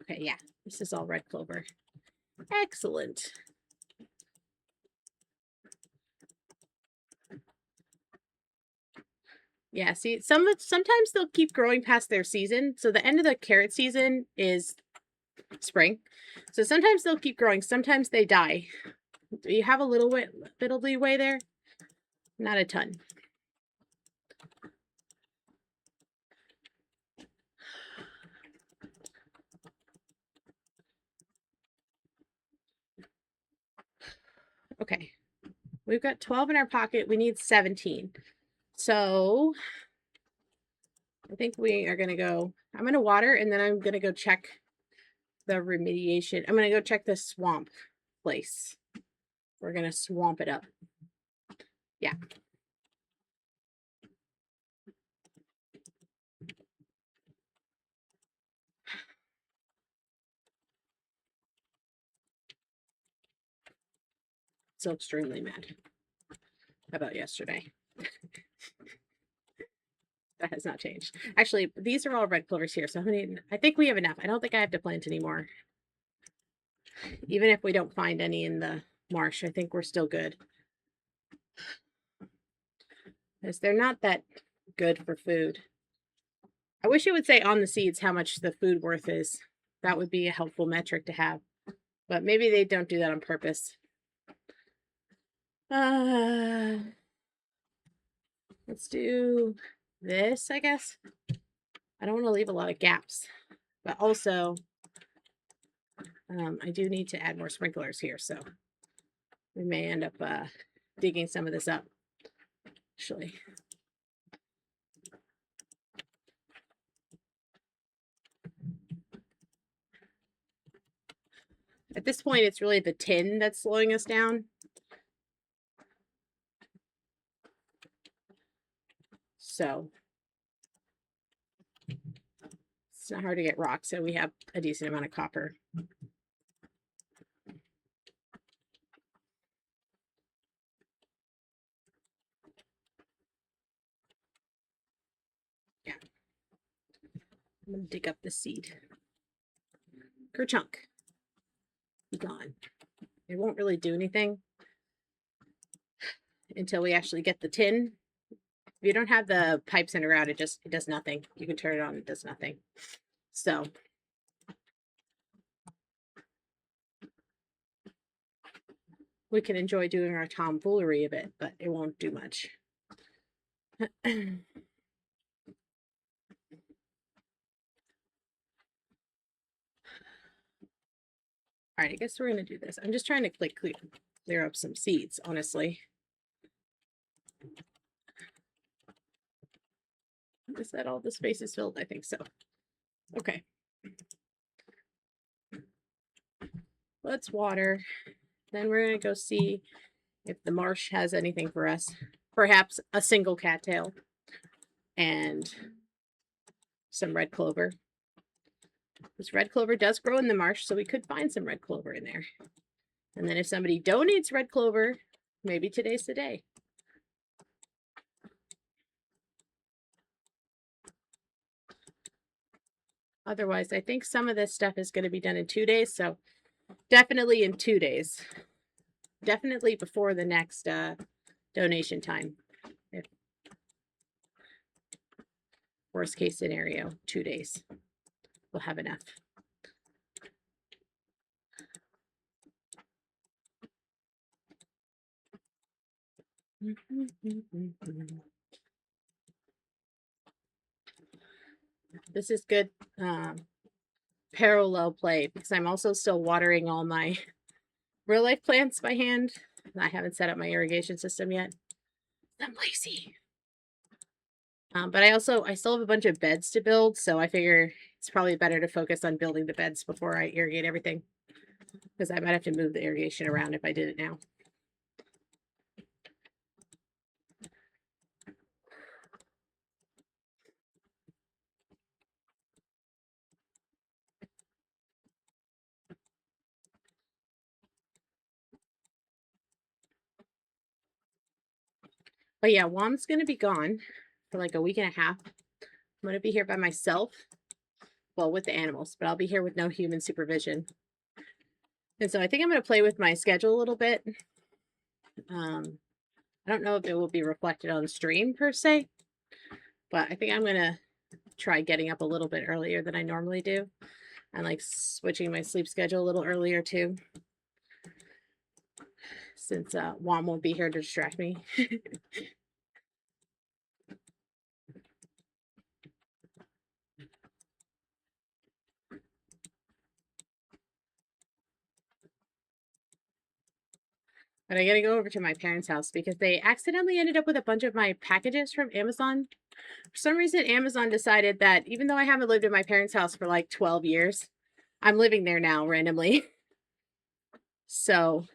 Okay, yeah, this is all red clover. Excellent. Yeah, see, sometimes they'll keep growing past their season. So the end of the carrot season is spring. So sometimes they'll keep growing, sometimes they die. Do you have a little bit of leeway there? Not a ton. Okay. We've got 12 in our pocket. We need 17. So I think we are going to go, I'm going to water and then I'm going to go check the remediation. I'm going to go check the swamp place. We're going to swamp it up. Yeah. So extremely mad about yesterday. That has not changed. Actually, these are all red clovers here. So I think we have enough. I don't think I have to plant anymore. Even if we don't find any in the marsh, I think we're still good. Because they're not that good for food. I wish it would say on the seeds how much the food worth is. That would be a helpful metric to have. But maybe they don't do that on purpose. Let's do this, I guess. I don't want to leave a lot of gaps. But also, I do need to add more sprinklers here. So we may end up digging some of this up. Actually. At this point, it's really the tin that's slowing us down. So it's not hard to get rock. So we have a decent amount of copper. Yeah. I'm going to dig up the seed. Kerchunk. Be gone. It won't really do anything until we actually get the tin. If you don't have the pipes in or out, it does nothing. You can turn it on, it does nothing. So we can enjoy doing our tomfoolery a bit, but it won't do much. All right, I guess we're gonna do this. I'm just trying to clear up some seeds, honestly. Is that all the space is filled? I think so. Okay. Let's water. Then we're gonna go see if the marsh has anything for us. Perhaps a single cattail and some red clover. This red clover does grow in the marsh, so we could find some red clover in there. And then if somebody donates red clover, maybe today's the day. Otherwise, I think some of this stuff is going to be done in 2 days. So definitely in 2 days. Definitely before the next donation time. If worst case scenario, 2 days. We'll have enough. This is good parallel play because I'm also still watering all my real life plants by hand. I haven't set up my irrigation system yet. I'm lazy. But I still have a bunch of beds to build, so I figure it's probably better to focus on building the beds before I irrigate everything. Because I might have to move the irrigation around if I did it now. But yeah, Wom's going to be gone for like a week and a half. I'm going to be here by myself. Well, with the animals, but I'll be here with no human supervision. And so I think I'm going to play with my schedule a little bit. I don't know if it will be reflected on stream per se, But I think I'm gonna try getting up a little bit earlier than I normally do, and like switching my sleep schedule a little earlier too, since Juan won't be here to distract me. But I gotta go over to my parents' house because they accidentally ended up with a bunch of my packages from Amazon. For some reason, Amazon decided that even though I haven't lived in my parents' house for like 12 years, I'm living there now randomly. So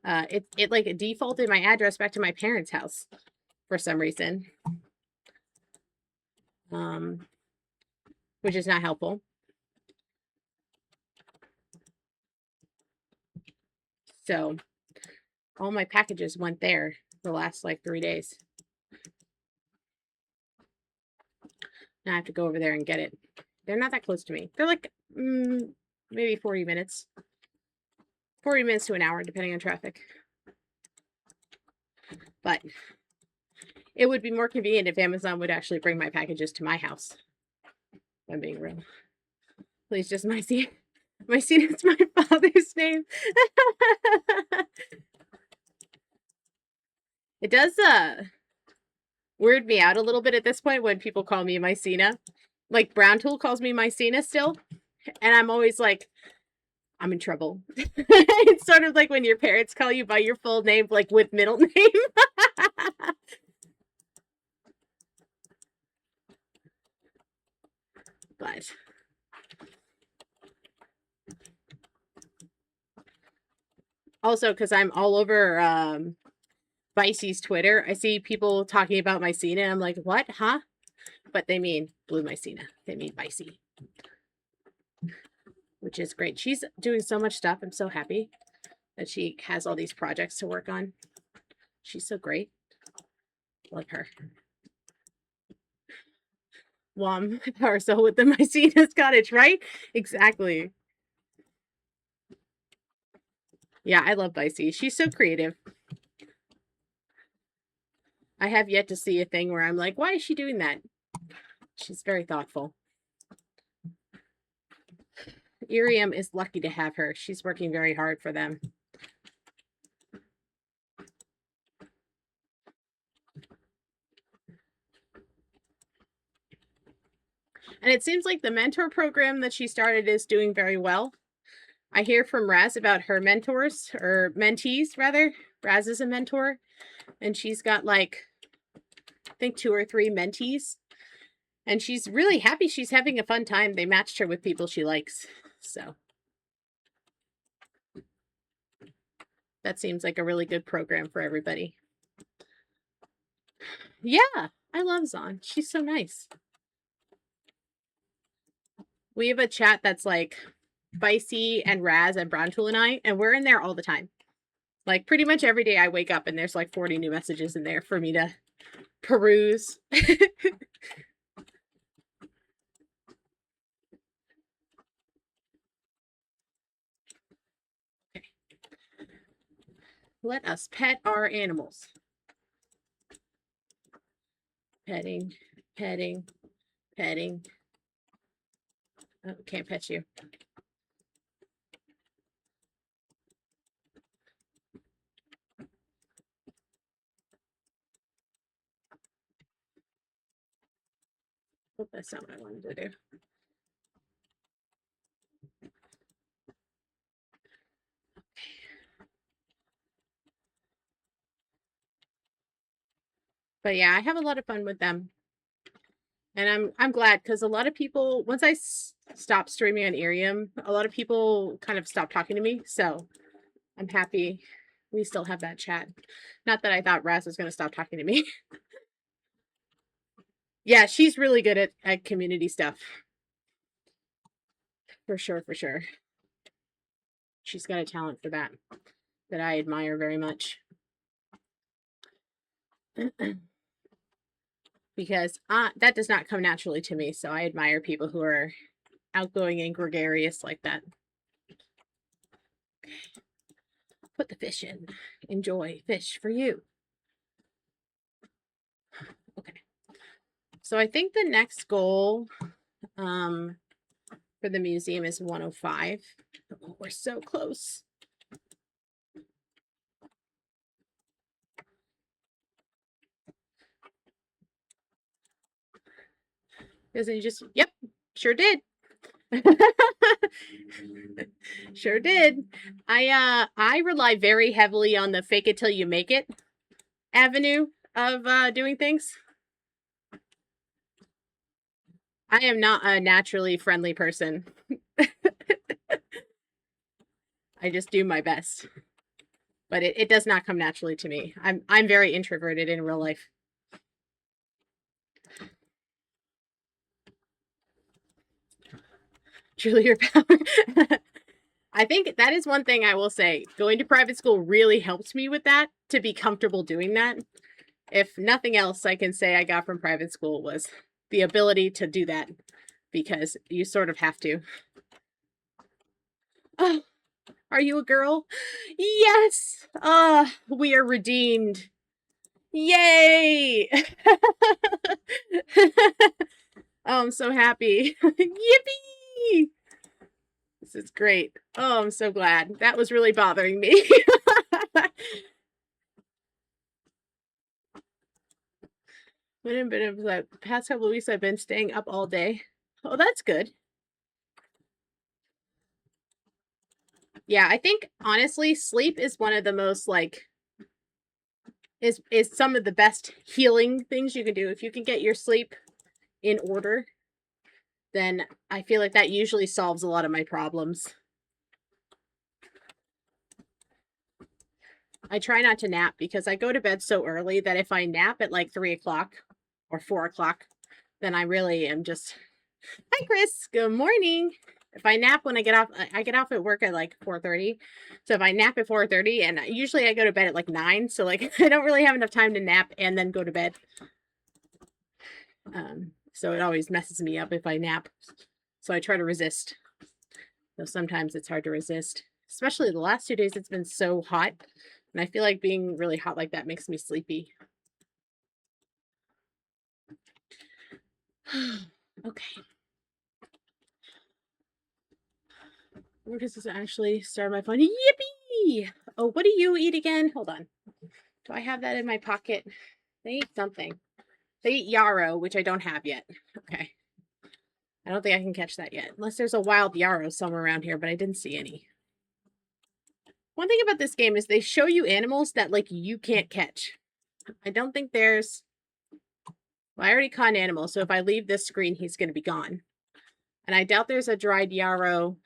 it like defaulted my address back to my parents' house for some reason. Which is not helpful. So all my packages went there the last like 3 days. Now I have to go over there and get it. They're not that close to me. They're like maybe 40 minutes. 40 minutes to an hour, depending on traffic. But it would be more convenient if Amazon would actually bring my packages to my house. I'm being real. Please, just Mycena. Mycena is my father's name. It does weird me out a little bit at this point when people call me Mycena. Like Brown Tool calls me Mycena still. And I'm always like, I'm in trouble. It's sort of like when your parents call you by your full name, like with middle name. But also, because I'm all over Vicey's Twitter, I see people talking about Mycena, and I'm like, what? Huh? But they mean Blue Mycena. They mean Vicey. Which is great. She's doing so much stuff. I'm so happy that she has all these projects to work on. She's so great. Love her. Wom Power Soul with the Mycena's Cottage, right? Exactly. Yeah, I love Vicey. She's so creative. I have yet to see a thing where I'm like, why is she doing that? She's very thoughtful. Irium is lucky to have her. She's working very hard for them. And it seems like the mentor program that she started is doing very well. I hear from Raz about her mentors, or mentees rather. Raz is a mentor, and she's got like, I think 2 or 3 mentees. And she's really happy. She's having a fun time. They matched her with people she likes. So that seems like a really good program for everybody. Yeah, I love Zon. She's so nice. We have a chat that's like Vicey and Raz and Brontool and I, and we're in there all the time. Like pretty much every day I wake up and there's like 40 new messages in there for me to peruse. Let us pet our animals. Petting, petting, petting. Oh, can't pet you. Oh, that's not what I wanted to do. But yeah, I have a lot of fun with them. And I'm glad because a lot of people, once I stopped streaming on Irium, a lot of people kind of stopped talking to me. So I'm happy we still have that chat. Not that I thought Raz was going to stop talking to me. Yeah, she's really good at community stuff. For sure, for sure. She's got a talent for that I admire very much. Because that does not come naturally to me. So I admire people who are outgoing and gregarious like that. Put the fish in. Enjoy fish for you. So I think the next goal for the museum is 105. Oh, we're so close. Doesn't he just, yep, sure did. Sure did. I rely very heavily on the fake it till you make it avenue of doing things. I am not a naturally friendly person. I just do my best. But it does not come naturally to me. I'm very introverted in real life. Truly your power. I think that is one thing I will say. Going to private school really helped me with that, to be comfortable doing that. If nothing else I can say I got from private school was the ability to do that, because you sort of have to. Oh, are you a girl? Yes! We are redeemed. Yay! Oh, I'm so happy. Yippee! This is great. Oh, I'm so glad. That was really bothering me. The past couple of weeks I've been staying up all day. Oh, that's good. Yeah, I think honestly, sleep is one of the most is some of the best healing things you can do. If you can get your sleep in order, then I feel like that usually solves a lot of my problems. I try not to nap because I go to bed so early that if I nap at like 3 o'clock or 4 o'clock, then I really am just, hi Chris, good morning. If I nap when I get off at work at like 4:30. So if I nap at 4:30, and usually I go to bed at like 9, so like I don't really have enough time to nap and then go to bed. So it always messes me up if I nap. So I try to resist. Though sometimes it's hard to resist. Especially the last 2 days it's been so hot. And I feel like being really hot like that makes me sleepy. Okay. Where does this actually start my phone? Yippee! Oh, what do you eat again? Hold on. Do I have that in my pocket? They eat something. They eat yarrow, which I don't have yet. Okay. I don't think I can catch that yet. Unless there's a wild yarrow somewhere around here, but I didn't see any. One thing about this game is they show you animals that, like, you can't catch. I don't think there's... Well, I already caught an animal, so if I leave this screen, he's going to be gone. And I doubt there's a dried yarrow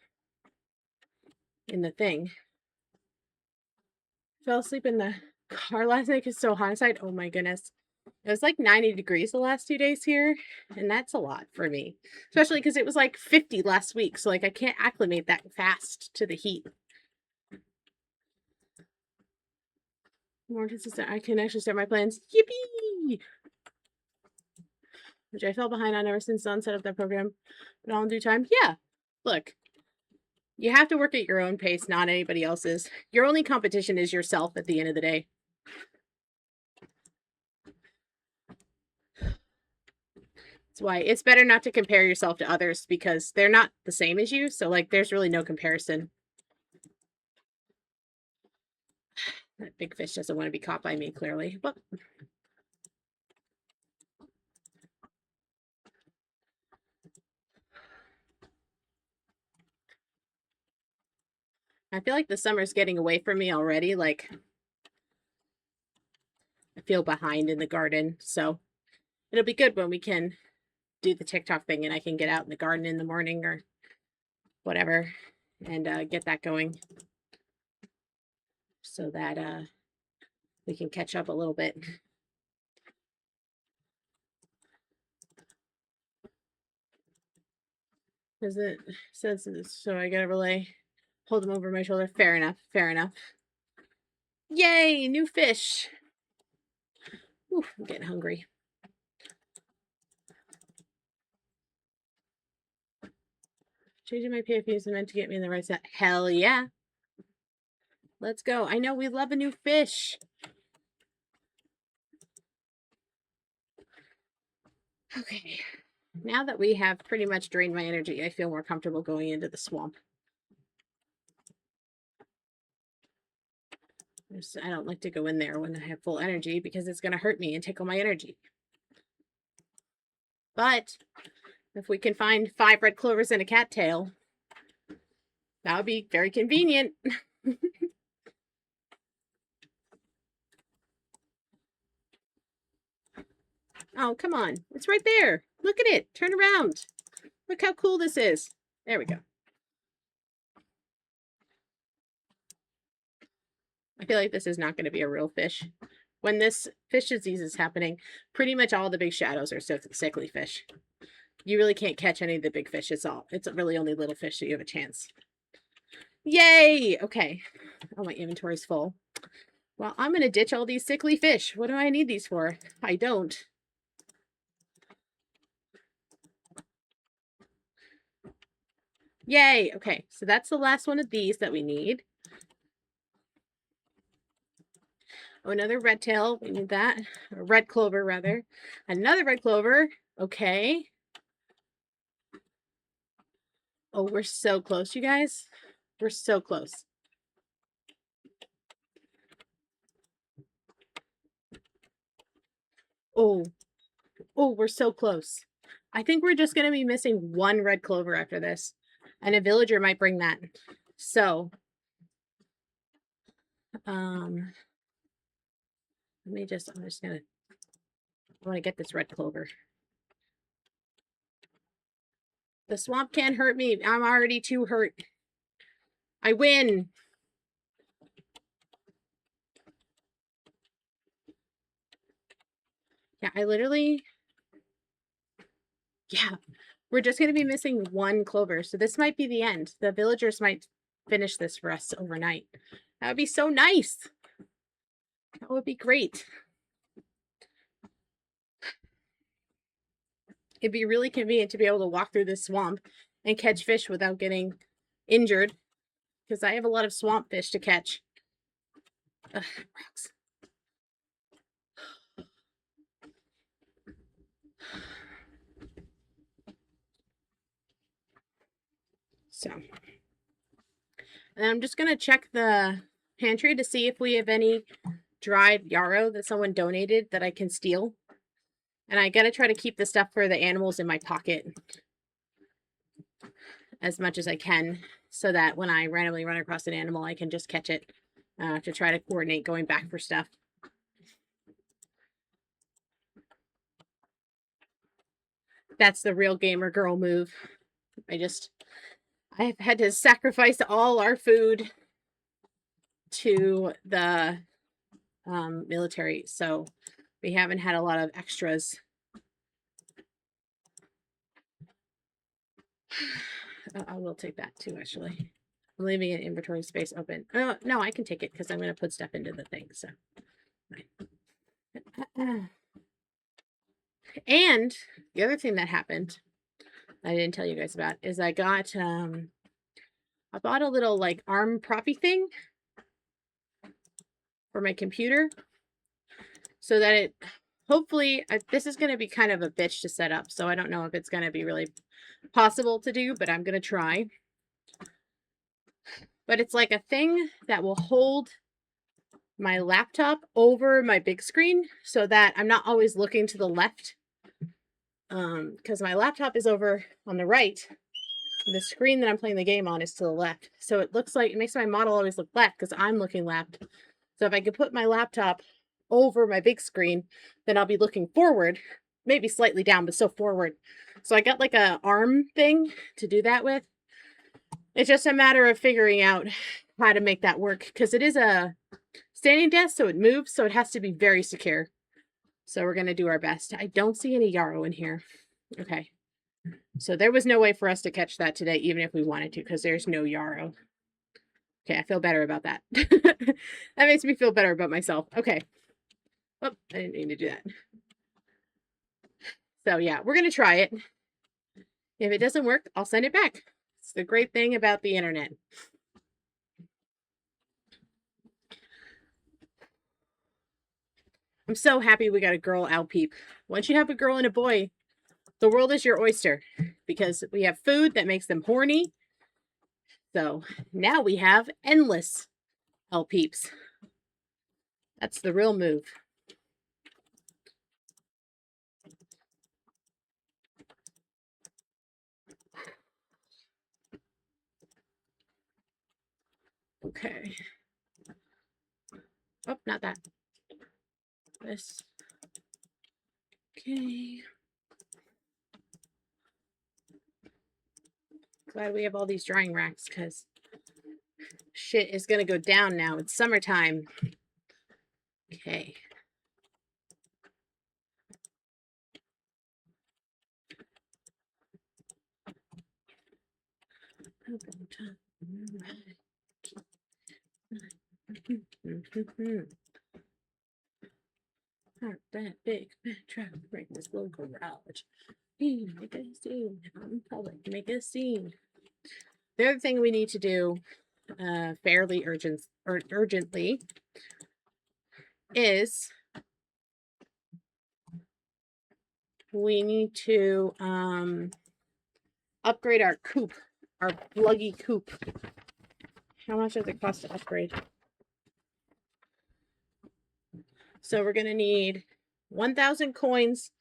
in the thing. Fell asleep in the car last night because it's so hot outside. Oh my goodness. It was like 90 degrees the last 2 days here, and that's a lot for me. Especially because it was like 50 last week, so like I can't acclimate that fast to the heat. More consistent. I can actually start my plans. Yippee! Which I fell behind on ever since Don set up that program. But all in due time. Yeah. Look. You have to work at your own pace, not anybody else's. Your only competition is yourself at the end of the day. That's why it's better not to compare yourself to others, because they're not the same as you. So like there's really no comparison. That big fish doesn't want to be caught by me, clearly. But I feel like the summer's getting away from me already. Like, I feel behind in the garden. So it'll be good when we can do the TikTok thing and I can get out in the garden in the morning or whatever and get that going so that we can catch up a little bit. Is it says so I gotta relay, hold them over my shoulder. Fair enough, fair enough. Yay, new fish. Ooh, I'm getting hungry. Changing my PFP is meant to get me in the right set. Hell yeah. Let's go. I know we love a new fish. Okay. Now that we have pretty much drained my energy, I feel more comfortable going into the swamp. I don't like to go in there when I have full energy because it's going to hurt me and take all my energy. But if we can find 5 red clovers and a cattail, that would be very convenient. Oh, come on. It's right there. Look at it. Turn around. Look how cool this is. There we go. I feel like this is not going to be a real fish. When this fish disease is happening, pretty much all the big shadows are sickly fish. You really can't catch any of the big fish. It's really only little fish that you have a chance. Yay! Okay. Oh, my inventory's full. Well, I'm going to ditch all these sickly fish. What do I need these for? I don't. Yay! Okay, so that's the last one of these that we need. Oh, another red tail. We need that. A red clover, rather. Another red clover. Okay. Oh, we're so close, you guys. We're so close. Oh. Oh, we're so close. I think we're just going to be missing 1 red clover after this. And a villager might bring that. So, I'm just gonna, I want to get this red clover. The swamp can't hurt me. I'm already too hurt. I win. Yeah, yeah, we're just going to be missing 1 clover. So this might be the end. The villagers might finish this for us overnight. That would be so nice. That would be great. It'd be really convenient to be able to walk through this swamp and catch fish without getting injured, because I have a lot of swamp fish to catch. Ugh, rocks. So, and I'm just going to check the pantry to see if we have any dried yarrow that someone donated that I can steal. And I got to try to keep the stuff for the animals in my pocket as much as I can, so that when I randomly run across an animal, I can just catch it, to try to coordinate going back for stuff. That's the real gamer girl move. I've had to sacrifice all our food to the military, so we haven't had a lot of extras. I will take that too, actually. I'm leaving an inventory space open. No, I can take it because I'm going to put stuff into the thing. So, and the other thing that happened, I didn't tell you guys about, is I got I bought a little like arm proppy thing for my computer, so that it hopefully, this is going to be kind of a bitch to set up, so I don't know if it's going to be really possible to do, but I'm going to try. But it's like a thing that will hold my laptop over my big screen so that I'm not always looking to the left, because my laptop is over on the right. The screen that I'm playing the game on is to the left. So it makes my model always look left because I'm looking left. So if I could put my laptop over my big screen, then I'll be looking forward, maybe slightly down, but still forward. So I got like a arm thing to do that with. It's just a matter of figuring out how to make that work, because it is a standing desk, so it moves, so it has to be very secure. So we're going to do our best. I don't see any yarrow in here. Okay. So there was no way for us to catch that today, even if we wanted to, because there's no yarrow. Okay, I feel better about that. That makes me feel better about myself. Okay. Oh, I didn't mean to do that. So yeah, we're going to try it. If it doesn't work, I'll send it back. It's the great thing about the internet. I'm so happy we got a girl owl peep. Once you have a girl and a boy, The world is your oyster because we have food that makes them horny. So now we have endless hell peeps. That's the real move. Okay. Oh, not that. This. Okay. Glad we have all these drying racks because shit is going to go down now. It's summertime. Okay. Not that big truck right in this little garage. Make a scene. I'm public. Make a scene. The other thing we need to do fairly urgently is we need to upgrade our coop, our luggy coop. How much does it cost to upgrade? So we're going to need 1,000 coins,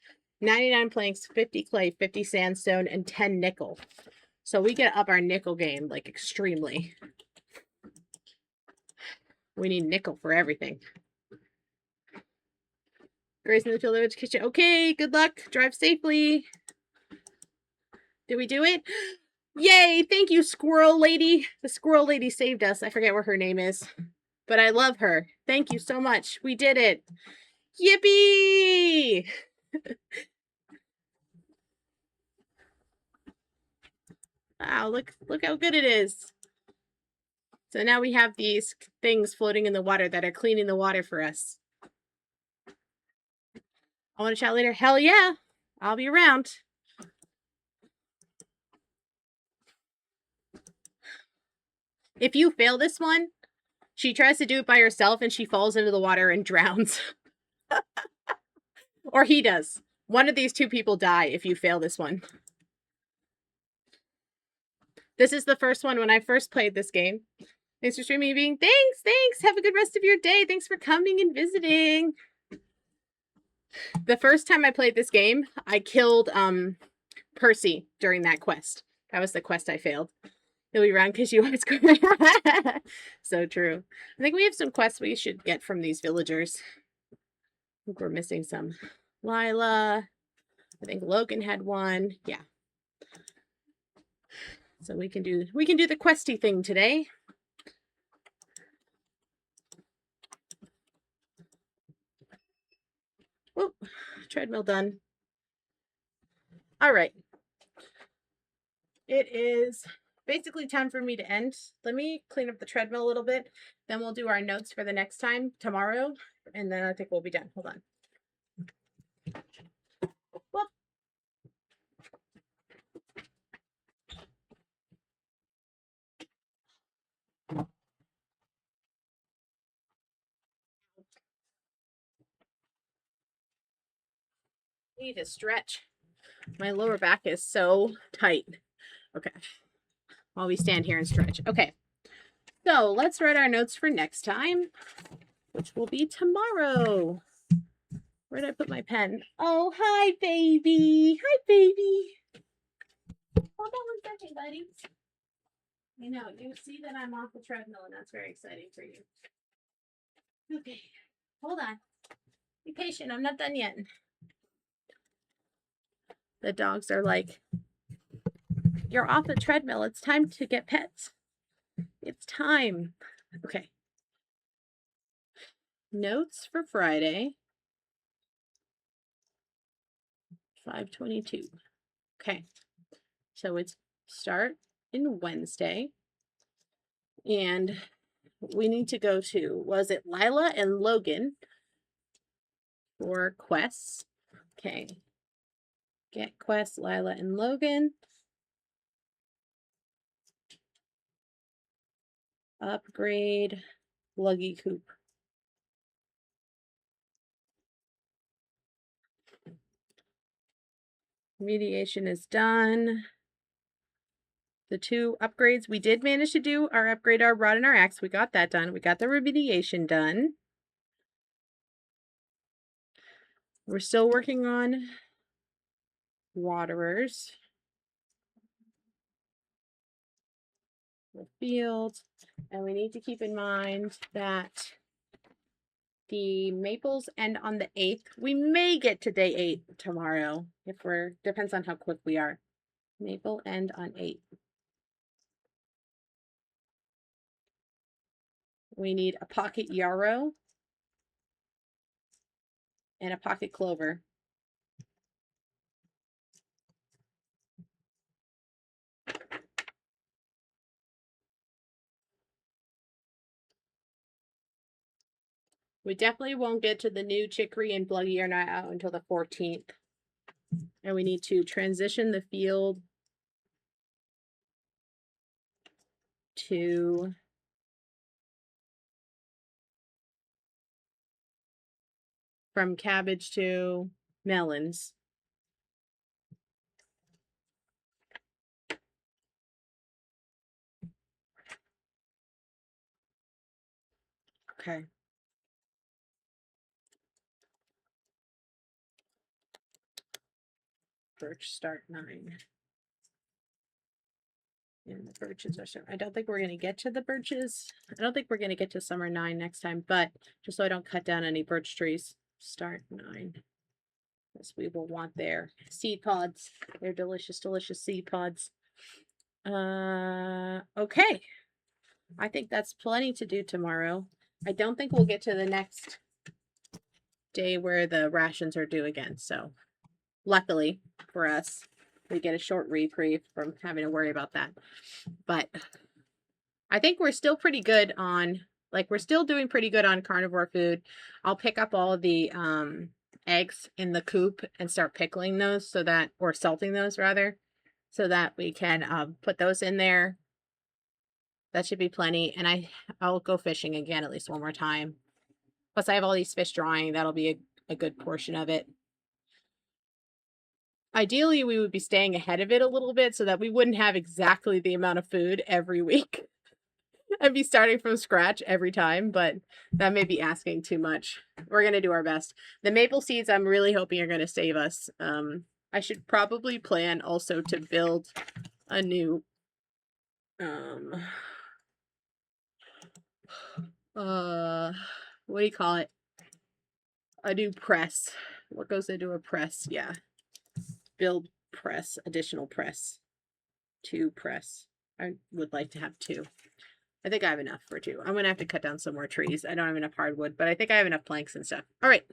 99 planks, 50 clay, 50 sandstone, and 10 nickel. So we get up our nickel game like extremely. We need nickel for everything. Grace in the field of kitchen. Okay, good luck. Drive safely. Did we do it? Yay! Thank you, Squirrel Lady. The Squirrel Lady saved us. I forget what her name is, but I love her. Thank you so much. We did it. Yippee! Wow, look how good it is. So now we have these things floating in the water that are cleaning the water for us. I want to chat later. Hell yeah. I'll be around. If you fail this one, she tries to do it by herself and she falls into the water and drowns. Or he does. One of these two people die if you fail this one. This is the first one when I first played this game. Thanks for streaming and being. Thanks. Have a good rest of your day. Thanks for coming and visiting. The first time I played this game, I killed Percy during that quest. That was the quest I failed. He'll be around because you always go. So true. I think we have some quests we should get from these villagers. I think we're missing some. Lila. I think Logan had one. Yeah. So we can do the questy thing today. Whoop. Treadmill done. All right. It is basically time for me to end. Let me clean up the treadmill a little bit. Then we'll do our notes for the next time tomorrow. And then I think we'll be done. Hold on. Whoop. Need to stretch. My lower back is so tight. Okay. While we stand here and stretch. Okay. So let's write our notes for next time, which will be tomorrow. Where did I put my pen? Oh, hi, baby. Hi, baby. Hold on one second, buddy. You know, you see that I'm off the treadmill, and that's very exciting for you. Okay. Hold on. Be patient. I'm not done yet. The dogs are like, you're off the treadmill. It's time to get pets. It's time. Okay. Notes for Friday. 5/22. Okay. So it's start in Wednesday. And we need to go to, was it Lila and Logan for quests? Okay. Get quests, Lila and Logan. Upgrade Luggy Coop. Remediation is done. The 2 upgrades, we did manage to do our upgrade, our rod and our axe. We got that done. We got the remediation done. We're still working on waterers. The field. And we need to keep in mind that the maples end on the 8th. We may get to day 8 tomorrow. Depends on how quick we are. Maple end on 8. We need a pocket yarrow and a pocket clover. We definitely won't get to the new chicory and bloody yarn out until the 14th. And we need to transition the field to from cabbage to melons. Okay. Birch start 9. And the birches are I don't think we're going to get to the birches. I don't think we're going to get to summer 9 next time, but just so I don't cut down any birch trees, start 9. Yes, we will want their seed pods. They're delicious, delicious seed pods. Okay. I think that's plenty to do tomorrow. I don't think we'll get to the next day where the rations are due again. So luckily for us, we get a short reprieve from having to worry about that. But I think we're still pretty good on, we're still doing pretty good on carnivore food. I'll pick up all of the eggs in the coop and start pickling those or salting those rather, so that we can put those in there. That should be plenty. And I'll go fishing again at least one more time. Plus I have all these fish drying. That'll be a good portion of it. Ideally, we would be staying ahead of it a little bit so that we wouldn't have exactly the amount of food every week and be starting from scratch every time, but that may be asking too much. We're going to do our best. The maple seeds, I'm really hoping are going to save us. I should probably plan also to build a new, what do you call it? A new press. What goes into a press? Yeah. Build press, additional press. 2 press. I would like to have 2. I think I have enough for 2. I'm going to have to cut down some more trees. I don't have enough hardwood, but I think I have enough planks and stuff. All right.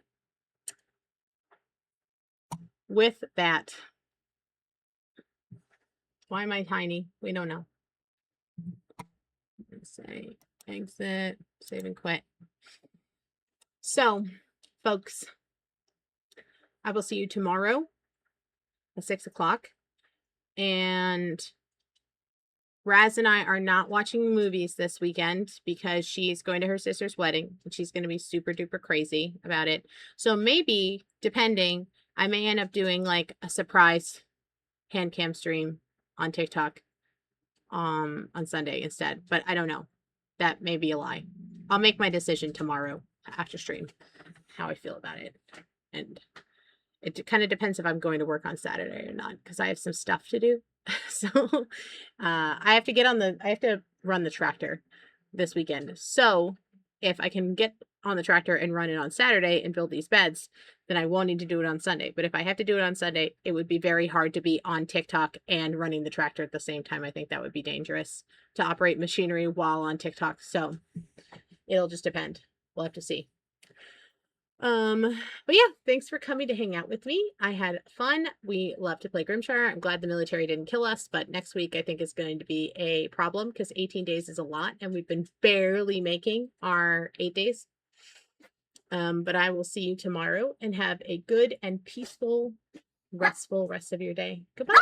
With that, why am I tiny? We don't know. Let's say exit, save and quit. So, folks, I will see you tomorrow at 6 o'clock. And Raz and I are not watching movies this weekend because she's going to her sister's wedding and she's going to be super duper crazy about it. So maybe, depending, I may end up doing like a surprise hand cam stream on TikTok on Sunday instead, but I don't know. That may be a lie. I'll make my decision tomorrow after stream how I feel about it. And it kind of depends if I'm going to work on Saturday or not, because I have some stuff to do. So I have to run the tractor this weekend. So if I can get on the tractor and run it on Saturday and build these beds, then I won't need to do it on Sunday. But if I have to do it on Sunday, it would be very hard to be on TikTok and running the tractor at the same time. I think that would be dangerous to operate machinery while on TikTok. So it'll just depend. We'll have to see. But yeah, thanks for coming to hang out with me. I had fun. We love to play Grimshire. I'm glad the military didn't kill us, but next week I think is going to be a problem because 18 days is a lot and we've been barely making our 8 days. But I will see you tomorrow and have a good and peaceful, restful rest of your day. Goodbye.